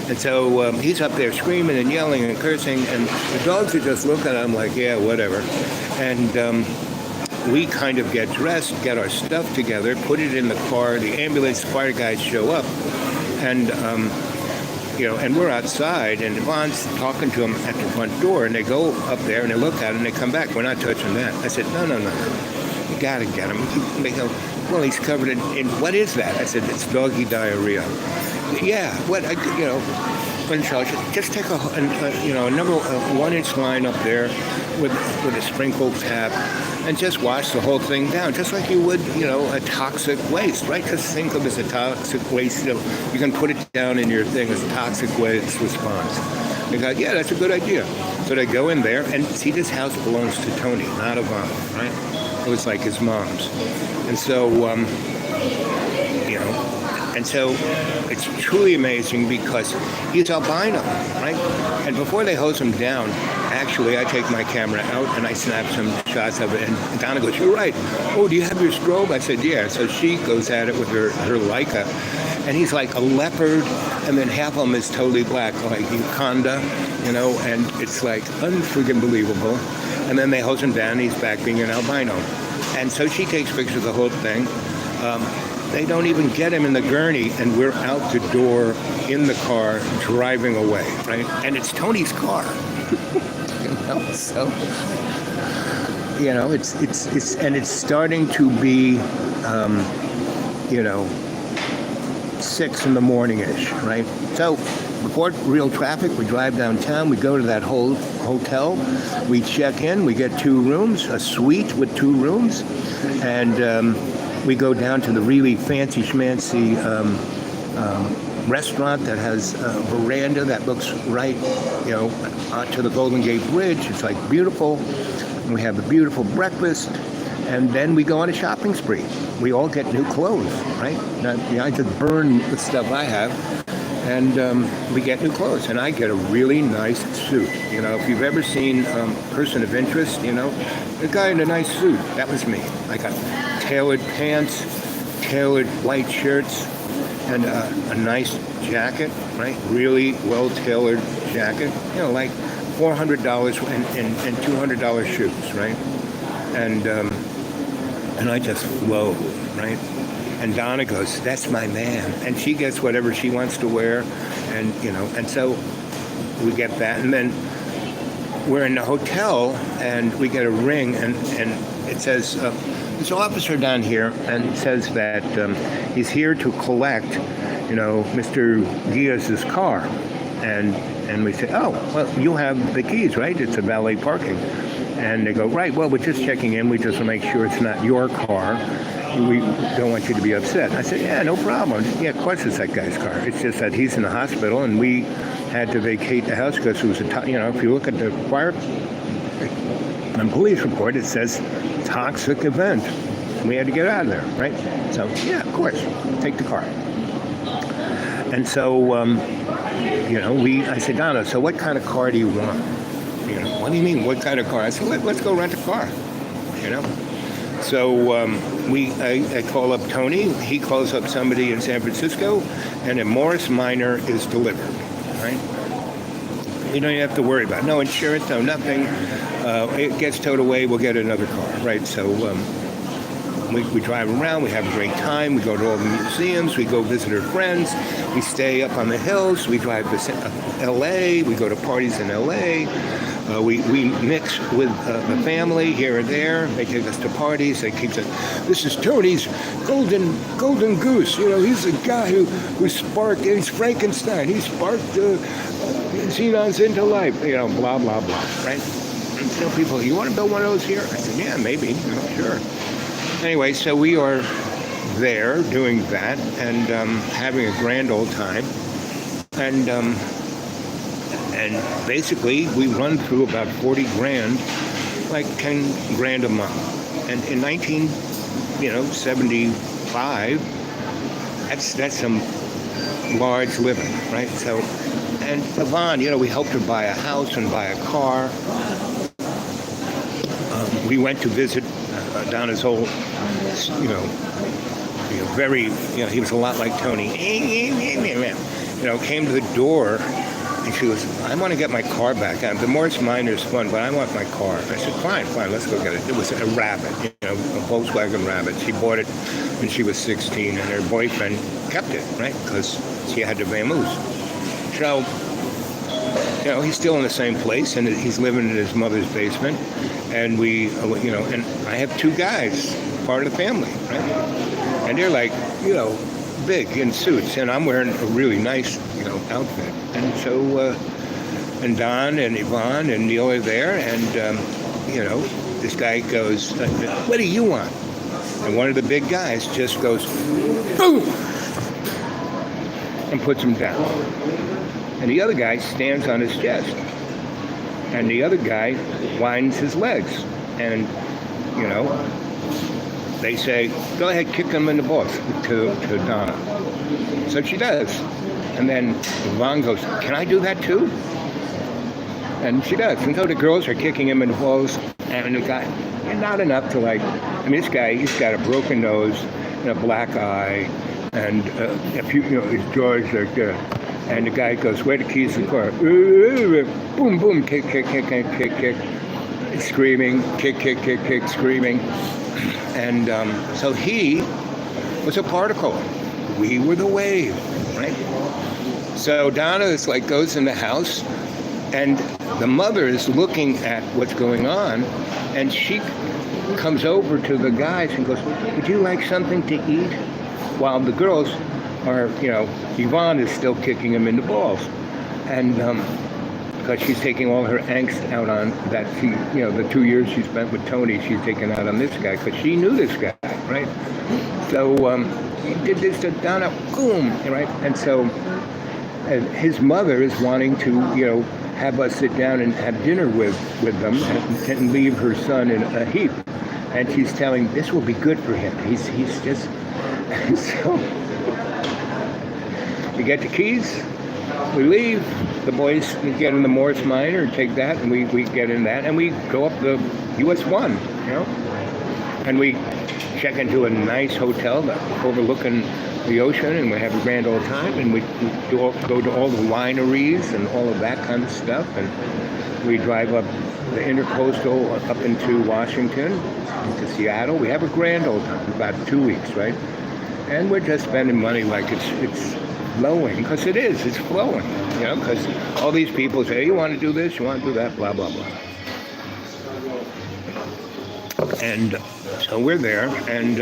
C: And so he's up there screaming and yelling and cursing, and the dogs are just looking at him like, yeah, whatever. And we kind of get dressed, get our stuff together, put it in the car. The ambulance fire guys show up, and and we're outside, and Yvonne's talking to him at the front door, and they go up there and they look at it and they come back. We're not touching that. I said, no, you gotta get him. They go, well, he's covered in what is that? I said, it's doggy diarrhea. Yeah, what? When Charles, just take a number 1-inch line up there with a sprinkle tap, and just wash the whole thing down, just like you would, a toxic waste, right? Just think of it as a toxic waste. You can put it down in your thing as a toxic waste response. They go, yeah, that's a good idea. So they go in there, and see, this house belongs to Tony, not Yvonne, right? It was like his mom's. And so, and so it's truly amazing because he's albino, right? And before they hose him down, actually, I take my camera out and I snap some shots of it. And Donna goes, you're right. Oh, do you have your strobe? I said, yeah. So she goes at it with her Leica. And he's like a leopard, and then half of him is totally black, like Uganda, and it's like unfreaking believable. And then they hose him down, and he's back being an albino. And so she takes pictures of the whole thing. They don't even get him in the gurney, and we're out the door in the car driving away, right? And it's Tony's car. So it's starting to be 6 in the morning-ish, right? So before real traffic, we drive downtown, we go to that whole hotel, we check in, we get 2 rooms, a suite with 2 rooms, and we go down to the really fancy schmancy restaurant that has a veranda that looks right, to the Golden Gate Bridge. It's like beautiful. And we have a beautiful breakfast, And then we go on a shopping spree. We all get new clothes, right? Now, I just burn the stuff I have, and we get new clothes. And I get a really nice suit. If you've ever seen Person of Interest, the guy in a nice suit, that was me. I got tailored pants, tailored white shirts, and a nice jacket, right? Really well-tailored jacket, like $400 and $200 shoes, right? And I just flow, right? And Donna goes, that's my man. And she gets whatever she wants to wear. And so we get that. And then we're in the hotel and we get a ring and it says, there's an officer down here and it says that he's here to collect, Mr. Diaz's car. And we say, oh, well, you have the keys, right? It's a valet parking. And they go, right, well, we're just checking in. We just want to make sure it's not your car. We don't want you to be upset. I said, yeah, no problem. Yeah, of course it's that guy's car. It's just that he's in the hospital, and we had to vacate the house because it was if you look at the fire and police report, it says toxic event. We had to get out of there, right? So, yeah, of course, take the car. And so, I said, Donna, so what kind of car do you want? What do you mean, what kind of car? I said, let's go rent a car, So I call up Tony. He calls up somebody in San Francisco, and a Morris Minor is delivered, right? You don't have to worry about it. No insurance, no nothing. It gets towed away, we'll get another car, right? So we drive around, we have a great time, we go to all the museums, we go visit our friends, we stay up on the hills, we drive to L.A., we go to parties in L.A., we mix with the family here and there. They take us to parties. They keep saying, this is Tony's golden goose. He's the guy who sparked, he's Frankenstein. He sparked xenons into life. Blah, blah, blah, right? And people, you want to build one of those here? I said, yeah, maybe. Sure. Anyway, so we are there doing that and having a grand old time. And basically, we run through about 40 grand, like 10 grand a month. And in 1975, that's some large living, right? So, and Yvonne, we helped her buy a house and buy a car. We went to visit Donna's old, very, he was a lot like Tony. Came to the door. And she goes, I want to get my car back. The Morris Minor is fun, but I want my car. I said, fine, let's go get it. It was a Rabbit, a Volkswagen Rabbit. She bought it when she was 16, and her boyfriend kept it, right? Because she had to vamoose. So, he's still in the same place, and he's living in his mother's basement. And and I have two guys, part of the family, right? And they're like, big in suits, and I'm wearing a really nice, outfit. And so, and Don and Yvonne and Neil are there, and, this guy goes, what do you want? And one of the big guys just goes, boom, and puts him down. And the other guy stands on his chest. And the other guy winds his legs. And, they say, go ahead, kick him in the balls to Donna. So she does. And then Yvonne goes, can I do that too? And she does. And so the girls are kicking him in the balls. And the guy, and not enough to this guy, he's got a broken nose and a black eye. And a few, his jaw's like that. And the guy goes, where are the keys to the car? Boom, boom, kick, kick, kick, kick, kick, kick. Screaming, kick, kick, kick, kick, screaming. And so he was a particle. We were the wave, right? So Donna goes in the house, and the mother is looking at what's going on, and she comes over to the guys and goes, would you like something to eat? While the girls are, Yvonne is still kicking him in the balls. And because she's taking all her angst out on that, the 2 years she spent with Tony, she's taking out on this guy, because she knew this guy, right? So he did this to Donna, boom, right? And so his mother is wanting to, have us sit down and have dinner with them and leave her son in a heap. and she's telling this will be good for him. He's just so. We get the keys, we leave. The boys get in the Morris Minor and take that, and we get in that, and we go up the US 1, and we check into a nice hotel overlooking the ocean, and we have a grand old time, and we go to all the wineries and all of that kind of stuff, and we drive up the intercoastal up into Washington, into Seattle. We have a grand old time, about 2 weeks, right? And we're just spending money like it's flowing, because it is, it's flowing, because all these people say, you want to do this, you want to do that, blah, blah, blah. And so we're there, and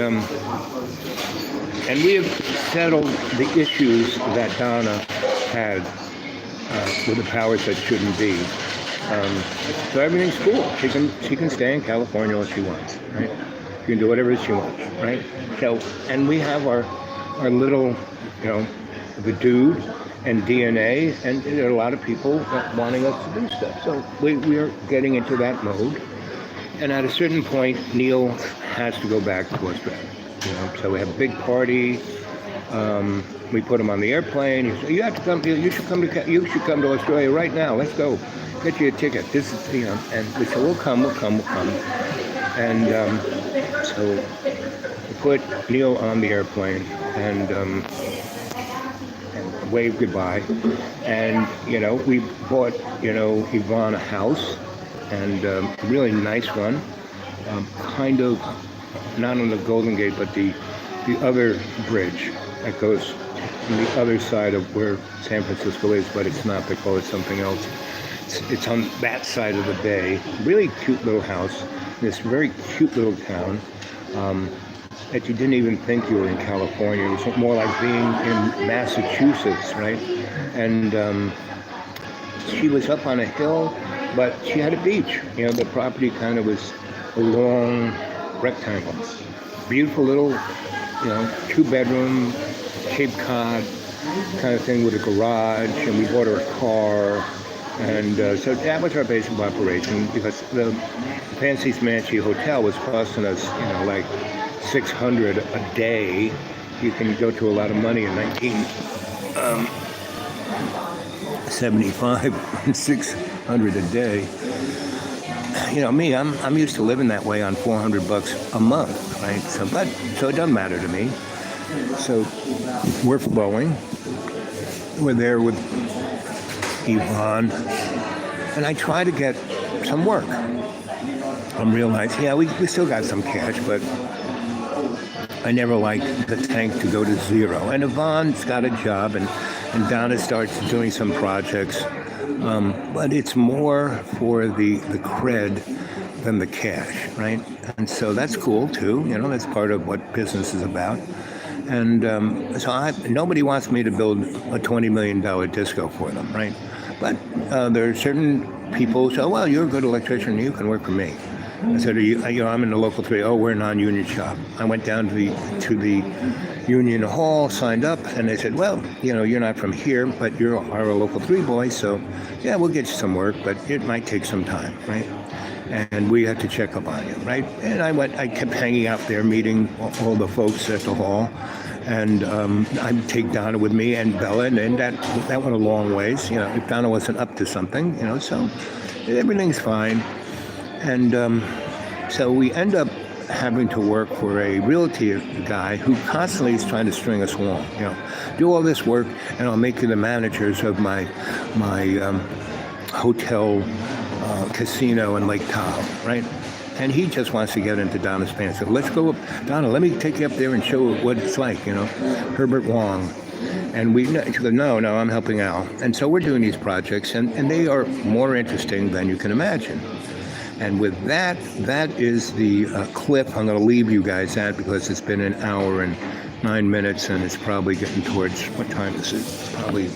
C: we have settled the issues that Donna had with the powers that shouldn't be. So everything's cool. She can stay in California if she wants, right? She can do whatever she wants, right? So, and we have our little, the dude and DNA, and there are a lot of people wanting us to do stuff. So we are getting into that mode. And at a certain point, Neil has to go back to Australia. So we have a big party. We put him on the airplane. He said, "You have to come. You should come to Australia right now. Let's go. Get you a ticket." This is, And we said, "We'll come. And so we put Neil on the airplane and waved goodbye. And we bought Yvonne a house. And a really nice one, kind of not on the Golden Gate, but the other bridge that goes on the other side of where San Francisco is, but it's not. They call it something else. It's on that side of the bay. Really cute little house. This very cute little town that you didn't even think you were in California. It was more like being in Massachusetts, right? And she was up on a hill. But she had a beach. The property kind of was a long rectangle. Beautiful little, 2-bedroom, Cape Cod kind of thing with a garage. And we bought her a car. And so that was our base of operation, because the Fancy Smancy Hotel was costing us, like $600 a day. You can go to a lot of money in 1975 and $600 a day. Me, I'm used to living that way on $400 a month, right? So it doesn't matter to me. So we're flowing. We're there with Yvonne, and I try to get some work. I'm realizing, we still got some cash, but I never like the tank to go to zero. And Yvonne's got a job, and Donna starts doing some projects, but it's more for the cred than the cash, right? And so that's cool too. That's part of what business is about. And so nobody wants me to build a $20 million disco for them, right? But there are certain people who say, well, you're a good electrician, you can work for me. I said, I'm in the local 3. Oh, we're a non-union shop. I went down to the union hall, signed up, and they said, well, you're not from here, but you are a local 3 boy, so yeah, we'll get you some work, but it might take some time, right? And we had to check up on you, right? And I kept hanging out there, meeting all the folks at the hall, and I'd take Donna with me and Bella, and that went a long ways. If Donna wasn't up to something, so everything's fine. And so we end up having to work for a realty guy who constantly is trying to string us along. Do all this work, and I'll make you the managers of my hotel casino in Lake Tahoe, right? And he just wants to get into Donna's pants. So let's go up, Donna, let me take you up there and show what it's like, Herbert Wong. And she goes, no, I'm helping Al. And so we're doing these projects, and they are more interesting than you can imagine. And with that is the clip I'm going to leave you guys at, because it's been an hour and 9 minutes, and it's probably getting towards, what time is it? It's probably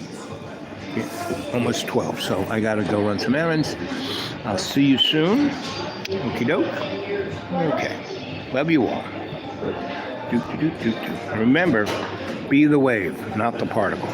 C: almost 12. So I got to go run some errands. I'll see you soon. Okie doke. Okay. Love you all. Remember, be the wave, not the particle.